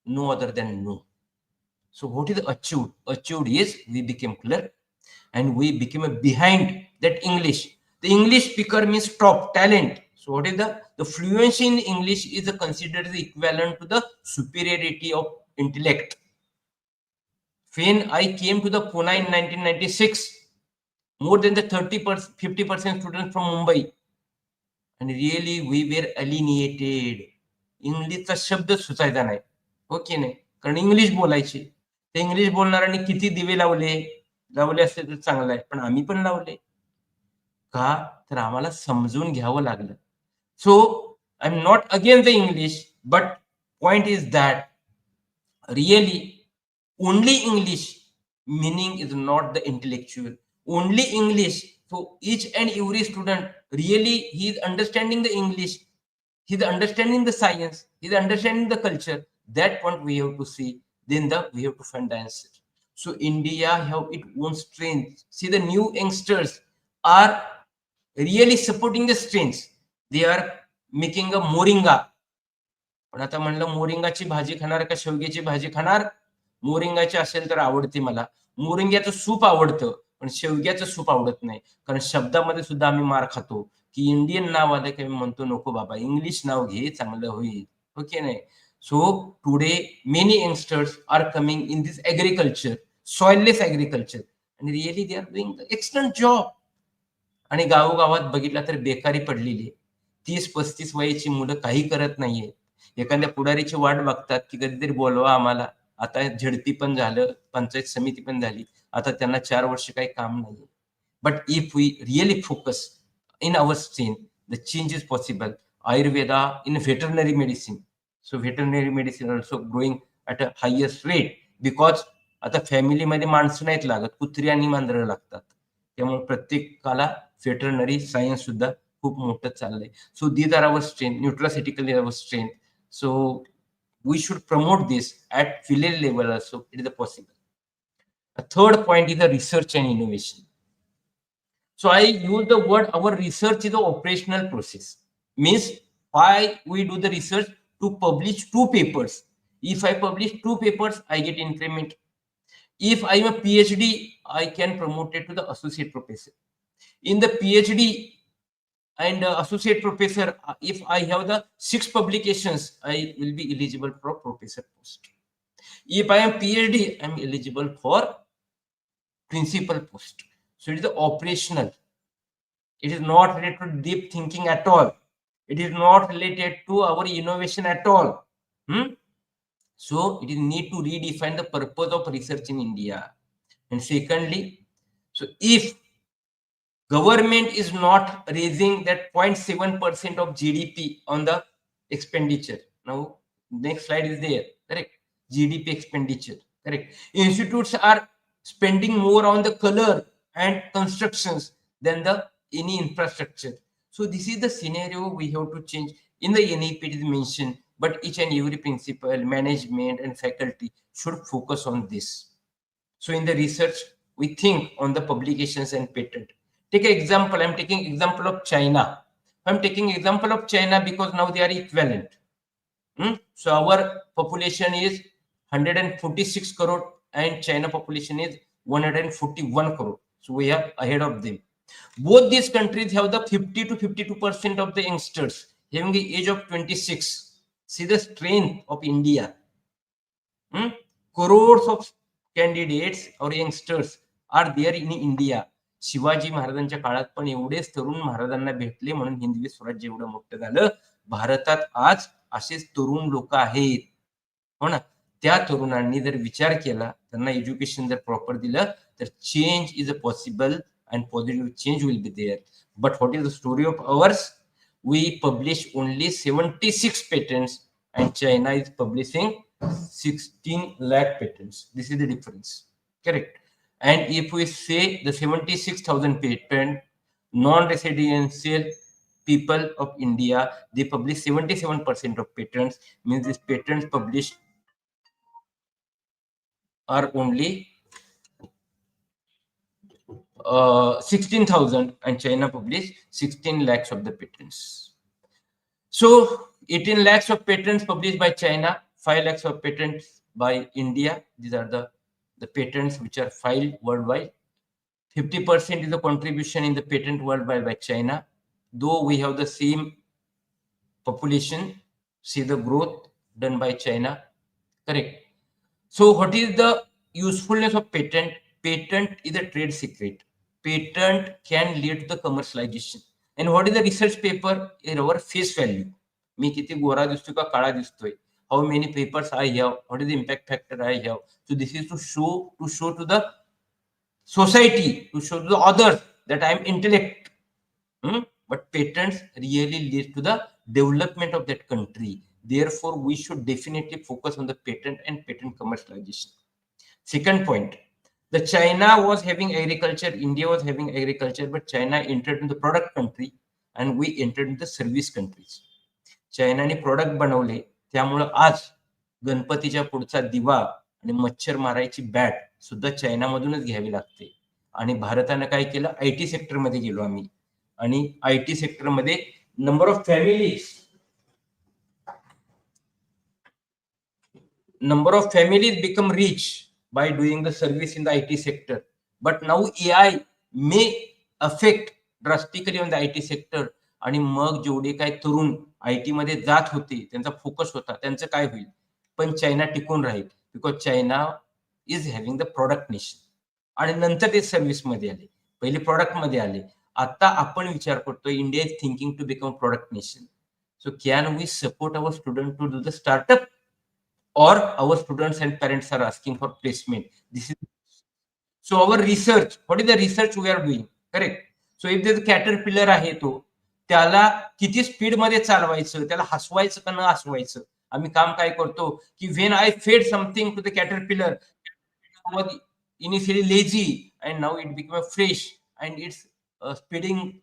no other than no. So what is achieved? Achieved is we became clear and we became behind that English. The English speaker means top talent. So what is the fluency in English is considered the equivalent to the superiority of intellect. When I came to the Pune in 1996, more than the 50% students from Mumbai, and really we were alienated. इंग्लिशचा शब्द सुचायचा नाही, okay नाही, कारण English बोलायचे. ते English बोलणाऱ्यांनी किती दिवे लावले असते तर चांगलं आहे, पण आम्ही पण लावले का? तर आम्हाला समजून घ्यावं लागलं. So I am not against the English, but point is that really only English meaning is not the intellectual. Only English, so each and every student really he is understanding the English, he is understanding the science, he is understanding the culture. That point we have to see, then we have to find the answer. So India have its own strength. See, the new youngsters are really supporting the strengths. They are making a moringa. पण आता म्हणलं मोरिंगाची भाजी खाणार का शेवग्याची भाजी खाणार? मोरिंगाची असेल तर आवडते मला. मोरिंग्याचं सूप आवडतं, पण शेवग्याचं सूप आवडत नाही. कारण शब्दामध्ये सुद्धा आम्ही मार खातो की इंडियन नाव आलं की म्हणतो नको बाबा, इंग्लिश नाव घे, चांगलं होईल, ओके नाही. So today many youngsters are coming in this agriculture, soilless agriculture, आणि really they are doing the excellent job. आणि गावोगावात बघितलं तर बेकारी पडलेली, 30-35 वयाची मुलं काही करत नाहीये. एखाद्या पुढारीची वाट बघतात की कधीतरी बोलवा आम्हाला. आता झडपी पण झालं, पंचायत समिती पण झाली, आता त्यांना 4 वर्ष काही काम नाहीये. But if we really focus in our strength, the change is possible. Ayurveda in veterinary medicine, so veterinary medicine also growing at a highest rate, because आता फॅमिलीमध्ये माणसं नाहीत लागत, कुत्री आणि मांजरं लागतात. त्यामुळे प्रत्येकाला व्हेटरनरी सायन्स सुद्धा खूप मोठं चाललंय. So these are our strength, nutraceutical is our strength. So we should promote this at filial level also. It is possible. A third point is the research and innovation. So I use the word our research is an operational process. Means why we do the research? To publish 2 papers. If I publish 2 papers, I get increment. If I am a PhD, I can promote it to the associate professor. In the PhD and associate professor, if I have the 6 publications, I will be eligible for professor post. If I am PhD, I am eligible for principal post. So it is the operational. It is not related to deep thinking at all. It is not related to our innovation at all. So it is need to redefine the purpose of research in India. And secondly, so if government is not raising that 0.7% of GDP on the expenditure. Now, next slide is there, correct? GDP expenditure, correct? Institutes are spending more on the color and constructions than the any infrastructure. So this is the scenario we have to change. In the NEP it is mentioned, but each and every principal, management and faculty should focus on this. So in the research, we think on the publications and patent. Take an example. I'm taking example of China. I'm taking example of China because now they are equivalent. So our population is 146 crore and China population is 141 crore. So we are ahead of them. Both these countries have the 50 to 52% of the youngsters having the age of 26. See the strength of India. Crores of candidates or youngsters are there in India. Shivaji महाराजांच्या काळात पण एवढेच तरुण महाराजांना भेटले म्हणून हिंदवी स्वराज्य एवढं मोठं झालं. भारतात आज असेच तरुण लोक आहेत, हो ना. त्या तरुणांनी जर विचार केला, त्यांना एज्युकेशन जर प्रॉपर दिलं, तर change is a possible and positive change will be there. But what is the story of ours? We publish only 76 patents and China is publishing 16 lakh patents. This is the difference. Correct. And if we say the 76,000 patent, non-residential people of India, they publish 77% of patents, means these patents published are only 16,000 and China published 16 lakhs of the patents. So 18 lakhs of patents published by China, 5 lakhs of patents by India. These are the patents which are filed worldwide. 50% is the contribution in the patent worldwide by China. Though we have the same population, see the growth done by China. Correct. So what is the usefulness of patent? Patent is a trade secret. Patent can lead to the commercialization. And what is the research paper? In our face value. मी किती गोरा दिसतोय का काळा दिसतोय. How many papers I have? What is the impact factor I have? So this is to show to the society, to show to the others that I am intellect. But patents really lead to the development of that country. Therefore, we should definitely focus on the patent and patent commercialization. Second point, the China was having agriculture, India was having agriculture, but China entered in the product country and we entered in the service countries. चायनाने product बनवले, त्यामुळे आज गणपतीच्या पुढचा दिवा आणि मच्छर मारायची बॅट सुद्धा चायनामधूनच घ्यावी लागते. आणि भारताने काय केलं, आयटी सेक्टर मध्ये गेलो आम्ही आणि आयटी सेक्टर मध्ये number of families become rich by doing the service in the IT sector. But now AI may affect drastically on the IT sector. आणि मग जेवढे काय तरुण आयटी मध्ये जात होते, त्यांचा फोकस होता, त्यांचं काय होईल? पण चायना टिकून राहील, because China is having the product nation. आणि नंतर ते सर्व्हिस मध्ये आले, पहिले प्रोडक्ट मध्ये आले. आता आपण विचार करतो, India is thinking to become product nation. So can we support our student to do the startup? Or our students and parents are asking for placement. This is so our research. What is the research we are doing? Correct. So if there is a caterpillar आहे, तो त्याला किती speed मध्ये चालवायचं, त्याला हसवायचं का न हसवायचं, आम्ही काम काय करतो की when I fed something to the caterpillar, was initially lazy and now it became fresh and its speeding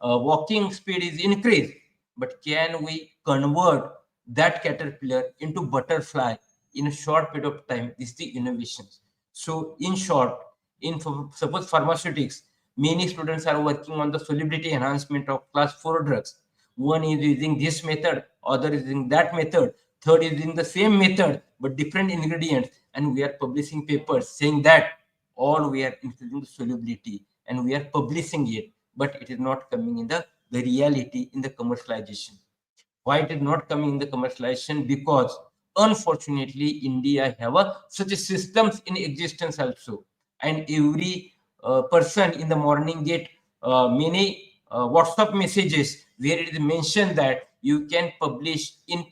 walking speed is increased. But can we convert that caterpillar into butterfly in a short period of time? This is the innovations. So in short, in suppose pharmaceutics, many students are working on the solubility enhancement of class 4 drugs. One is using this method, other is using that method, third is using the same method but different ingredients, and we are publishing papers saying that all we are increasing the solubility and we are publishing it, but it is not coming in the reality in the commercialization. Why it is not coming in the commercialization? Because unfortunately India have such systems in existence also, and every person in the morning get many WhatsApp messages where it is mentioned that you can publish in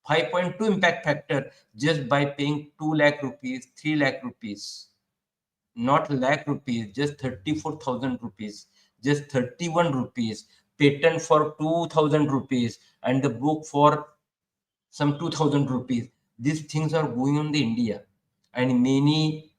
5.2 impact factor just by paying 2 lakh rupees, 3 lakh rupees, not lakh rupees, just 34,000 rupees, just 31 rupees, patent for 2,000 rupees, and the book for some 2,000 rupees. These things are going on in India, and many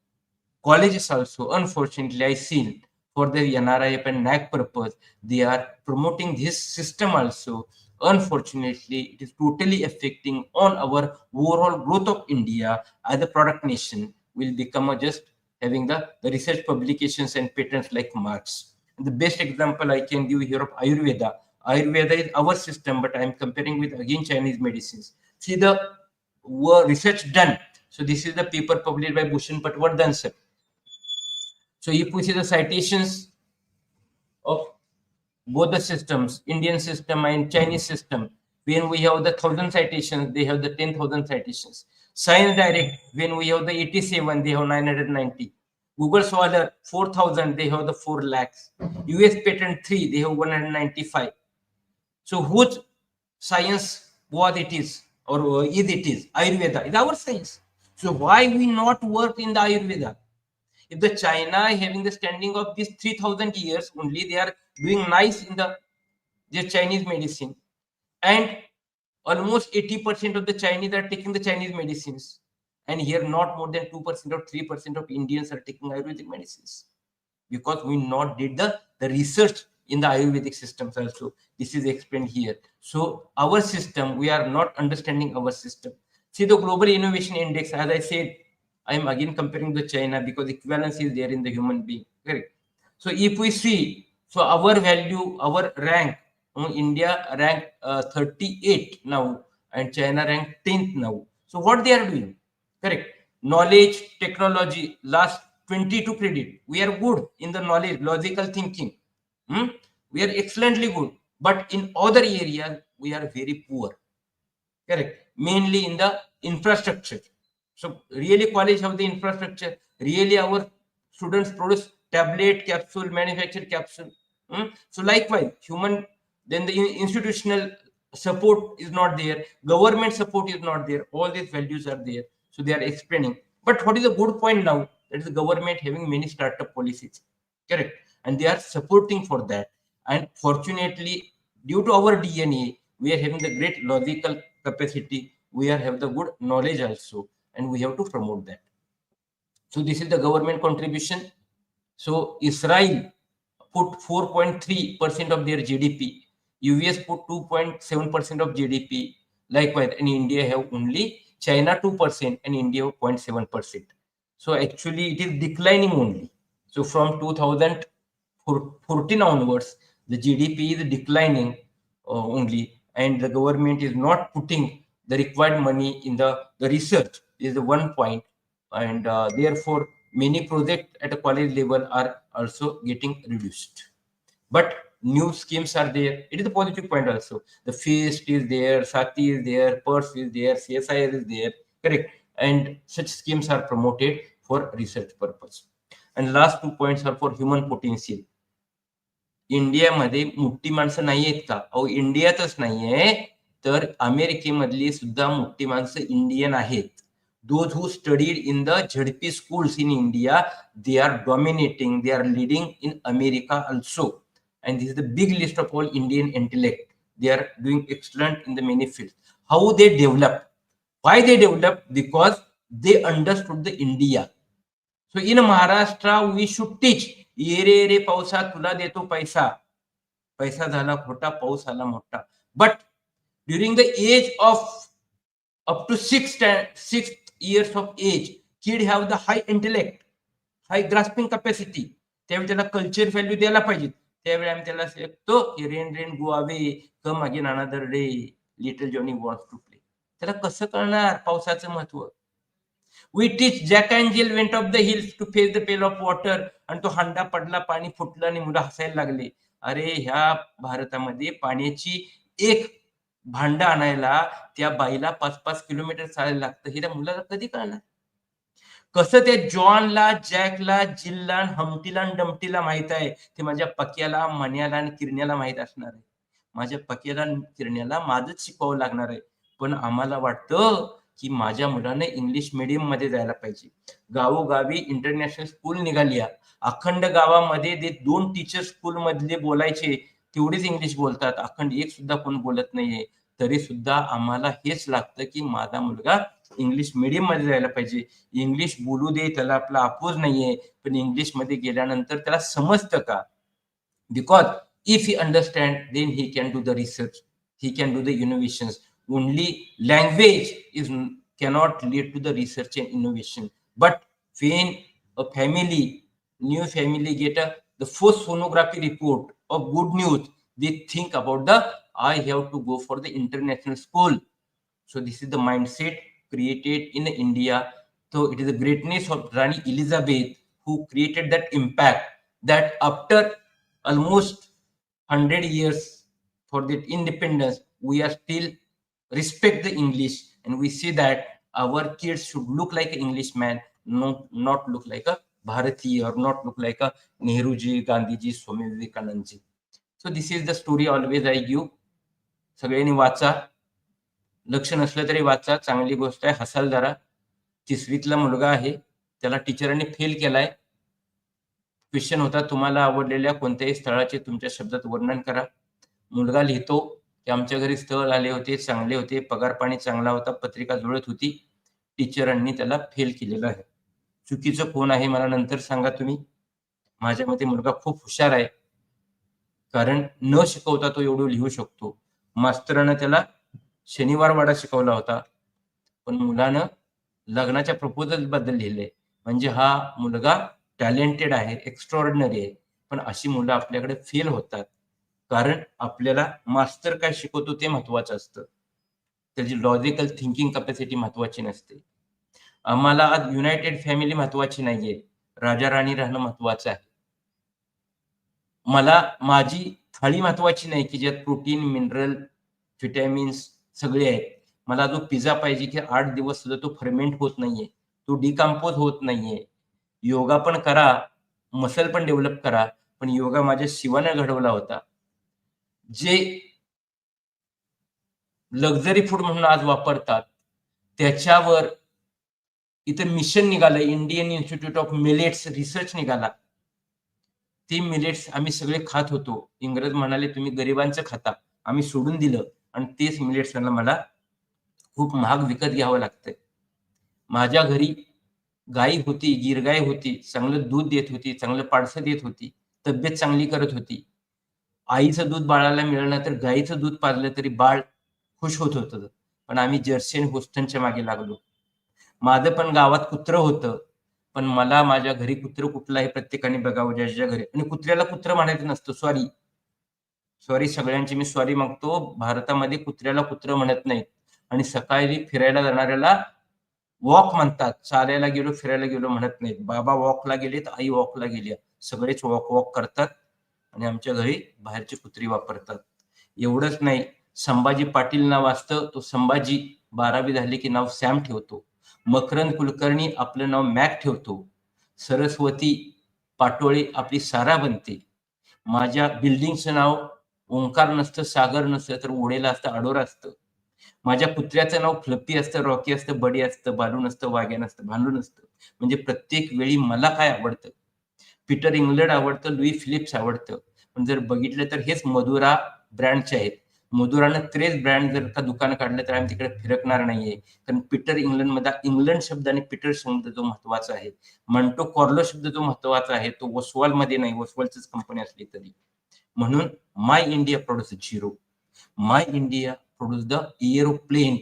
colleges also, unfortunately, I seen for the NRIF and NAC purpose, they are promoting this system also. Unfortunately, it is totally affecting on our overall growth of India as a product nation. Will become a just having the research publications and patents like marks. And the best example I can give here of Ayurveda. Ayurveda is our system, but I am comparing with again Chinese medicines. See the research done. So this is the paper published by Bhushan Patwardhan sir. So if we see the citations of both the systems, Indian system and Chinese system, when we have the 1,000 citations, they have the 10,000 citations. Science Direct, when we have the 87, they have 990. Google Scholar 4,000, they have the 4 lakhs. US Patent 3, they have 195. So whose science what it is or is it is? Ayurveda is our science. So why we not work in the Ayurveda? If the China having the standing of these 3,000 years only, they are doing nice in their Chinese medicine, and almost 80% of the Chinese are taking the Chinese medicines, and here not more than 2% or 3% of Indians are taking Ayurvedic medicines, because we not did the research in the Ayurvedic systems also. This is explained here. So our system, we are not understanding our system. See the global innovation index, as I said, I am again comparing the China because equivalence is there in the human being. Correct. So if we see, so our value, our rank, India rank 38 now, and China rank 10th now. So what they are doing? Correct. Knowledge, technology, last 22 credit. We are good in the knowledge, logical thinking. We are excellently good. But in other areas, we are very poor. Correct. Mainly in the infrastructure. So really college have the infrastructure. Really our students produce tablet, capsule, manufacture capsule. So likewise, then the institutional support is not there. Government support is not there. All these values are there. So they are explaining. But what is the good point now? That is the government having many startup policies. Correct. And they are supporting for that. And fortunately, due to our DNA, we are having the great logical capacity. We are have the good knowledge also, and we have to promote that. So this is the government contribution. So Israel put 4.3% of their GDP. US put 2.7% of GDP. Likewise, in India have only China 2% and India 0.7%. So actually it is declining only. So from 2014 onwards, the GDP is declining only, and the government is not putting the required money in the research is the one point, and therefore many projects at a college level are also getting reduced. But new schemes are there. It is a positive point also. The feast is there, Sati is there, Purse is there, CSIR is there, correct? And such schemes are promoted for research purpose. And last 2 points are for human potential. इंडियामध्ये मोठी माणसं नाही आहेत का? अहो इंडियातच नाहीये, तर अमेरिकेमधली सुद्धा मोठी माणसं इंडियन आहेत. Those who studied in the ZP schools in India, they are dominating, they are leading in America also. And this is the big list of all Indian intellect. They are doing excellent in the many fields. How they develop? Why they develop? Because they understood the India. So in Maharashtra, we should teach. ये रे रे पावसा तुला देतो पैसा, पैसा झाला खोटा, पाऊस आला मोठा. But during the age of up to 6 years of age, kid have the high intellect, high grasping capacity. त्यावेळी त्याला कल्चर व्हॅल्यू द्यायला पाहिजे. त्यावेळी आम्ही त्याला सांगतो की rain rain go away, come again another day, little Johnny wants to play. त्याला कसं कळणार पावसाचं महत्व? We teach Jack and Jill went up the hills to fetch the pail of water, आणि तो हांडा पडला, पाणी फुटलं आणि मुलं हसायला लागले. अरे ह्या भारतामध्ये पाण्याची एक भांड आणायला त्या बाईला 5-5 किलोमीटर चालायला लागतं. हे त्या मुलाला कधी कळणार? कसं त्या जॉनला, जॅकला, जिलला, हमटीला आणि डमटीला माहित आहे, ते माझ्या पक्याला, मन्याला आणि किरण्याला माहित असणार आहे. माझ्या पक्याला आणि किरण्याला माझंच शिकवावं लागणार आहे. पण आम्हाला वाटतं की माझ्या मुलाने इंग्लिश मीडियम मध्ये जायला पाहिजे. गावोगावी इंटरनॅशनल स्कूल निघाली. अखंड गावामध्ये ते 2 टीचर स्कूल मधले बोलायचे, तेवढेच इंग्लिश बोलतात. अखंड एक सुद्धा कोण बोलत नाहीये. तरी सुद्धा आम्हाला हेच लागतं की माझा मुलगा इंग्लिश मीडियम मध्ये जायला पाहिजे. इंग्लिश बोलू दे, त्याला आपला अपोज नाहीये, पण इंग्लिश मध्ये गेल्यानंतर त्याला समजतं का? Because if he understand, then he can do the research, he can do the innovations. Only language cannot lead to the research and innovation. But when a new family get the first sonography report of good news, they think about I have to go for the international school. So this is the mindset created in India. So it is the greatness of Rani Elizabeth who created that impact, that after almost 100 years for the independence, we are still respect the English, and we see that our kids should look like an Englishman, not look like a Bharati, or not look like a Nehruji, Gandhiji, Swami Vivekanandji. So this is the story always I give. सगळ्यांनी वाचा, लक्ष नसलं तरी वाचा, चांगली गोष्ट आहे. हसाल जरा. 3रीतला मुलगा आहे, त्याला टीचरांनी फेल केलाय, क्वेश्चन होता, तुम्हाला आवडलेल्या कोणत्याही स्थळाचे तुमच्या शब्दात वर्णन करा. मुलगा लिहितो की आमच्या घरी स्थळ आले होते, चांगले होते, पगार पाणी चांगला होता, पत्रिका जुळत होती, टीचरांनी त्याला फेल केलेलं आहे. चुकीचं कोण आहे मला नंतर सांगा तुम्ही. माझ्या मते मुलगा खूप हुशार आहे, कारण न शिकवता तो एवढं लिहू शकतो. मास्तरानं त्याला शनिवार वाडा शिकवला होता, पण मुलानं लग्नाच्या प्रपोजल बद्दल लिहिलंय. म्हणजे हा मुलगा टॅलेंटेड आहे, एक्स्ट्राऑर्डिनरी आहे. पण अशी मुलं आपल्याकडे फेल होतात, कारण आपल्याला मास्तर काय शिकवतो ते महत्वाचं असतं. त्याची लॉजिकल थिंकिंग कॅपॅसिटी महत्वाची नसते. आम्हाला आज युनायटेड फॅमिली महत्वाची नाहीये, राजा राणी राहणं महत्वाचं आहे. मला माझी थाळी महत्वाची नाही की ज्यात प्रोटीन, मिनरल, व्हिटॅमिन्स सगळे आहेत. मला जो पिझ्झा पाहिजे की 8 दिवस सुद्धा तो फर्मेंट होत नाहीये, तो डिकंपोज होत नाहीये. योगा पण करा, मसल पण डेव्हलप करा, पण योगा माझ्या शिवानं घडवला होता. जे लक्झरी फूड म्हणून आज वापरतात, त्याच्यावर इथं मिशन निघालं, Indian institute of millets research निघाला. ते मिलेट्स आम्ही सगळे खात होतो. इंग्रज म्हणाले तुम्ही गरिबांचं खाता. आम्ही सोडून दिलं आणि तेच मिलेट्स मला खूप महाग विकत घ्यावं लागतंय. माझ्या घरी गाई होती, गीर गाय होती, चांगलं दूध देत होती, चांगलं पाडसं देत होती, तब्येत चांगली करत होती. आईचं दूध बाळाला मिळालं तर गाईचं दूध पाजलं तरी बाळ खुश होत होतं. पण आम्ही जर्सी आणि होस्टनच्या मागे लागलो. माझं पण गावात कुत्रं होतं, पण मला माझ्या घरी कुत्रं कुठलं आहे प्रत्येकाने बघावं ज्याच्या घरी. आणि कुत्र्याला कुत्रं म्हणायचं नसतं, सॉरी. सॉरी सगळ्यांची मी सॉरी मागतो. भारतामध्ये कुत्र्याला कुत्रं म्हणत नाहीत. आणि सकाळी फिरायला जाणाऱ्याला वॉक म्हणतात. चालायला गेलो, फिरायला गेलो म्हणत नाहीत. बाबा वॉकला गेलेत, आई वॉकला गेल्या. सगळेच वॉक करतात आणि आमच्या घरी बाहेरची कुत्री वापरतात. एवढंच नाही, संभाजी पाटील नाव असतं, तो संभाजी 12वी झाली की नाव सॅम ठेवतो. मकरंद कुलकर्णी आपलं नाव मॅक ठेवतो. सरस्वती पाटोळे आपली सारा बनते. माझ्या बिल्डिंगचं नाव ओंकार नसतं, सागर नसतं, तर ओढेला असतं, आडोरा असतं. माझ्या कुत्र्याचं नाव फ्लपी असतं, रॉकी असतं, बडी असतं, बालू नसतं, वाघ्या नसतं, भांडू नसतं. म्हणजे प्रत्येक वेळी मला काय आवडतं? पीटर इंग्लंड आवडतं, लुई फिलिप्स आवडतं. पण जर बघितलं तर हेच मधुरा ब्रँडचे आहेत. मधुरानं 13 ब्रँड जर का दुकान काढलं तर आम्ही तिकडे फिरकणार नाहीये. कारण पीटर इंग्लंडमध्ये इंग्लंड शब्द आणि पीटर शब्द जो महत्वाचा आहे, मंटो कार्लो शब्द जो महत्वाचा आहे, तो वसवालमध्ये नाही, वसवालचीच कंपनी असली तरी. म्हणून my India produce zero. My India produced the aeroplane.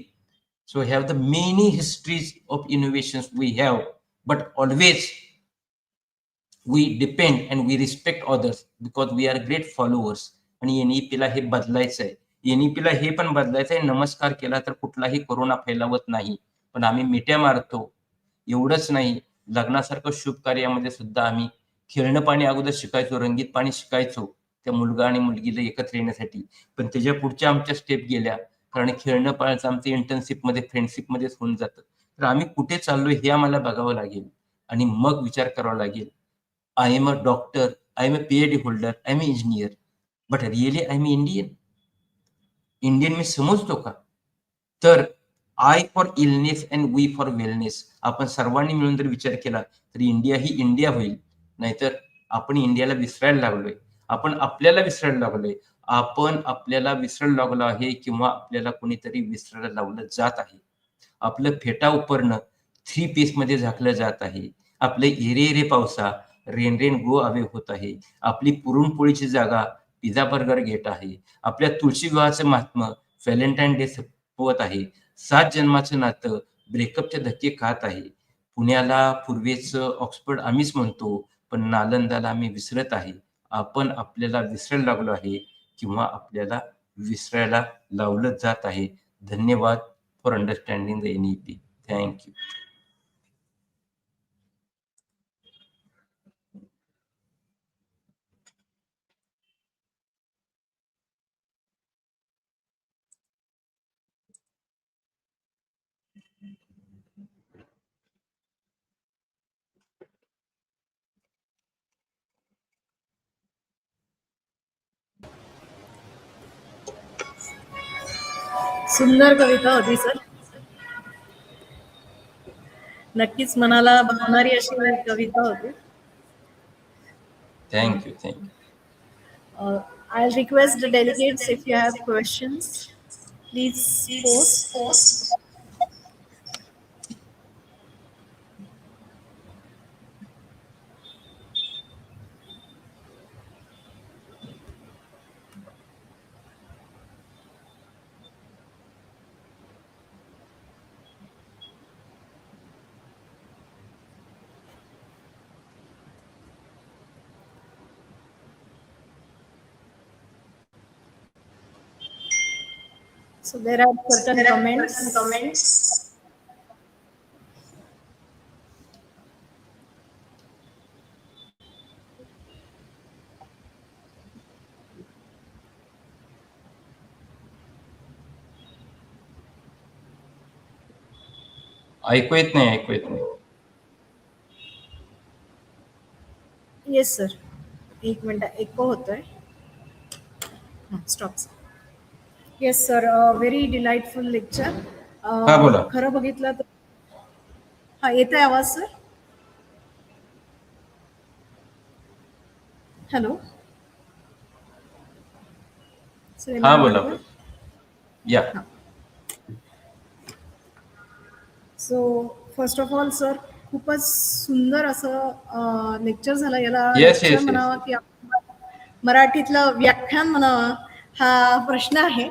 So we have the many histories of innovations we have, but always we depend and we respect others because we are great followers. आणि NEP ला हे बदलायचं आहे. NEP ला हे पण बदलायचं आहे. नमस्कार केला तर कुठलाही कोरोना फैलावत नाही, पण आम्ही मिठ्या मारतो. एवढंच नाही, लग्नासारखं शुभ कार्यामध्ये सुद्धा आम्ही खेळणं पाणी अगोदर शिकायचो, रंगीत पाणी शिकायचो त्या मुलगा आणि मुलगीला एकत्र येण्यासाठी. पण त्याच्या पुढच्या आमच्या स्टेप गेल्या, कारण खेळणं पाळचं आमचं इंटर्नशिपमध्ये, फ्रेंडशिपमध्येच होऊन जातं. तर आम्ही कुठे चाललोय हे आम्हाला बघावं लागेल आणि मग विचार करावा लागेल. I am a doctor, I am a PhD holder, I am a engineer, but really I am Indian. Indian मी समजतो का? तर I for illness and we for wellness, आपण सर्वांनी मिळून जर विचार केला तर इंडिया ही इंडिया होईल. नाहीतर आपण इंडियाला विसरायला लागलोय, आपण आपल्याला विसरायला लागलोय, आपण आपल्याला विसरायला लागलो आहे किंवा आपल्याला कोणीतरी विसरायला लावलं जात आहे. आपलं फेटा उपरणं 3 पीसमध्ये झाकलं जात आहे. आपले एरे एरे पावसा, रेन रेन गो अवे होत आहे. आपली पुरणपोळीची जागा पिझ्झा बर्गर घेत आहे. आपल्या तुळशी विवाहाचं महात्म्य व्हॅलेंटाईन डे संपवत आहे. 7 जन्माचं नातं ब्रेकअपचे धक्के खात आहे. पुण्याला पूर्वेचं ऑक्सफर्ड आम्हीच म्हणतो, पण नालंदाला आम्ही विसरत आहे. आपण आपल्याला विसरायला लागलो आहे किंवा आपल्याला विसरायला लावलं जात आहे. धन्यवाद for understanding the NEP. Thank you. सुंदर कविता होती सर. नक्कीच मनाला भावणारी अशी कविता होती. Thank you. Thank you. I'll request the delegates if you have questions, please post. So there are certain comments. ऐकू येत नाही. ऐकू येत नाही. Yes sir. एक मिनिट, एको होतोय. Stop. Yes sir, very delightful lecture. हा बोला. खरं बघितलं तर हा येतोय आवाज सर. हॅलो सर, हा बोला. या. So first of all sir, खूपच सुंदर असं लेक्चर झालं. याला येस लेक्चर येस म्हणावा येस. की मराठीतलं व्याख्यान म्हणावा हा प्रश्न आहे.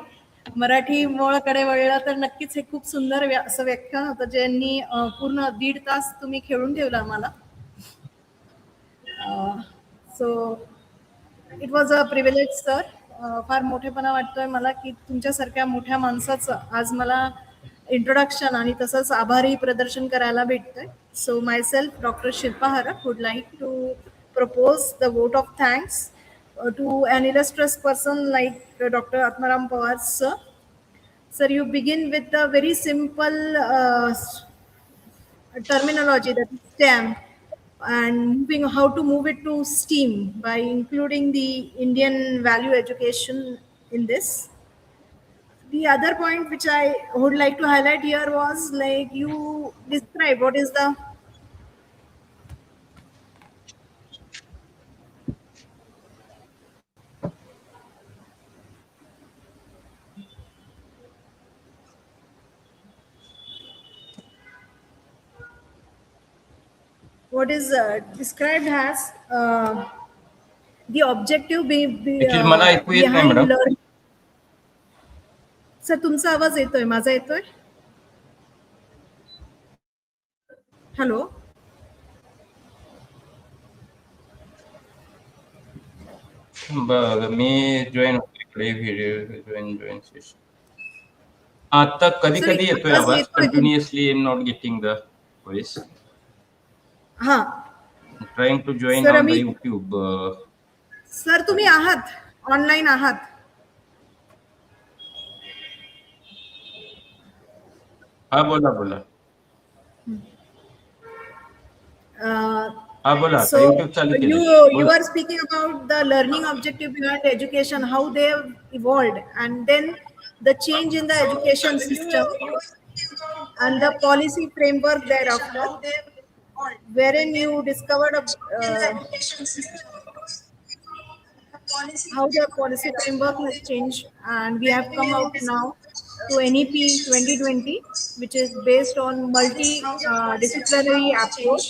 मराठी मूळकडे वळलं तर नक्कीच हे खूप सुंदर असं व्याख्यान होतं, ज्यांनी पूर्ण 1.5 तास तुम्ही खेळून ठेवला आम्हाला. So it was a privilege sir. फार मोठेपणा वाटतोय मला की तुमच्यासारख्या मोठ्या माणसाचं आज मला इंट्रोडक्शन आणि तसंच आभारी प्रदर्शन करायला भेटतंय. So myself doctor Shilpa Harak would like to propose the vote of thanks to an illustrious person like Dr. Atmaram Pawar sir. Sir, you begin with a very simple terminology, that is STEM, and moving how to move it to STEAM by including the Indian value education in this. The other point which I would like to highlight here was like you describe what is the what is described as the objective actually मला ऐकू येत नाही behind madam. learning. Sir तुमचा आवाज येतोय, माझा येतोय? Hello बरं, मी जॉईन इकडे व्हिडिओ जॉईन सेशन. आता कधी सर कधी येतोय आवाज आवाज. येतोय continuously not getting the voice. हा trying to join sir on the मी युट्यूब. सर तुम्ही आहात ऑनलाईन आहात? हा बोला बोला. हा बोला. आता So युट्यूब चालू you केलंय. you बोला. are speaking about the learning objective behind education, how they have evolved, and then the change in the education system and the policy framework thereafter, wherein you discovered how the policy framework has changed, and we have come out now to NEP 2020, which is based on multi-disciplinary approach,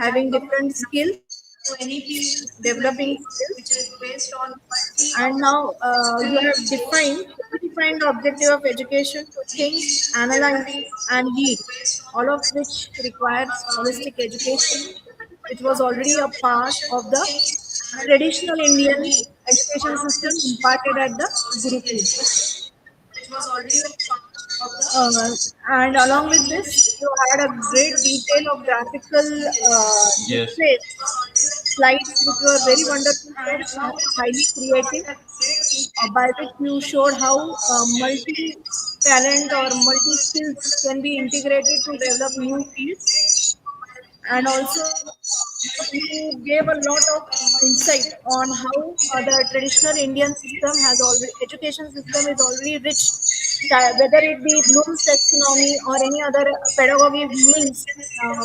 having different skills, developing skills, and now you have defined the objective of education to think, analyze, and lead, all of which requires holistic education, which was already a part of the traditional Indian education system imparted at the Gurukul. And along with this, you had a great detail of graphical Yes. displays, slides which were very wonderful, sir, highly creative, by which you showed how multi-talent or multi-skills can be integrated to develop new fields. and also you gave a lot of insight on how the traditional Indian system has already education system is already rich, whether it be Bloom's taxonomy or any other pedagogy means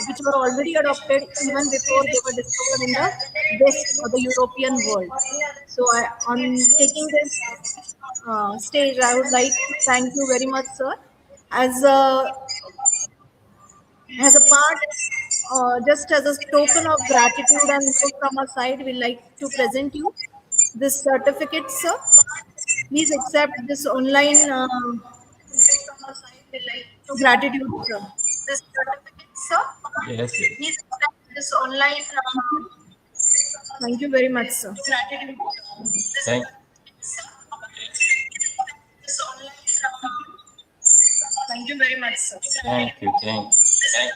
which were already adopted even before they were discovered in the West or the European world. So on taking this stage, I would like to thank you very much, sir. As a as a part, just as a token of gratitude and love from our side, we like to present you this certificate, sir. Please accept this online gratitude, sir. Yes, yes. Thank you. Thank you very much, sir. Thank, Thank you very much, sir. thank you, thank you.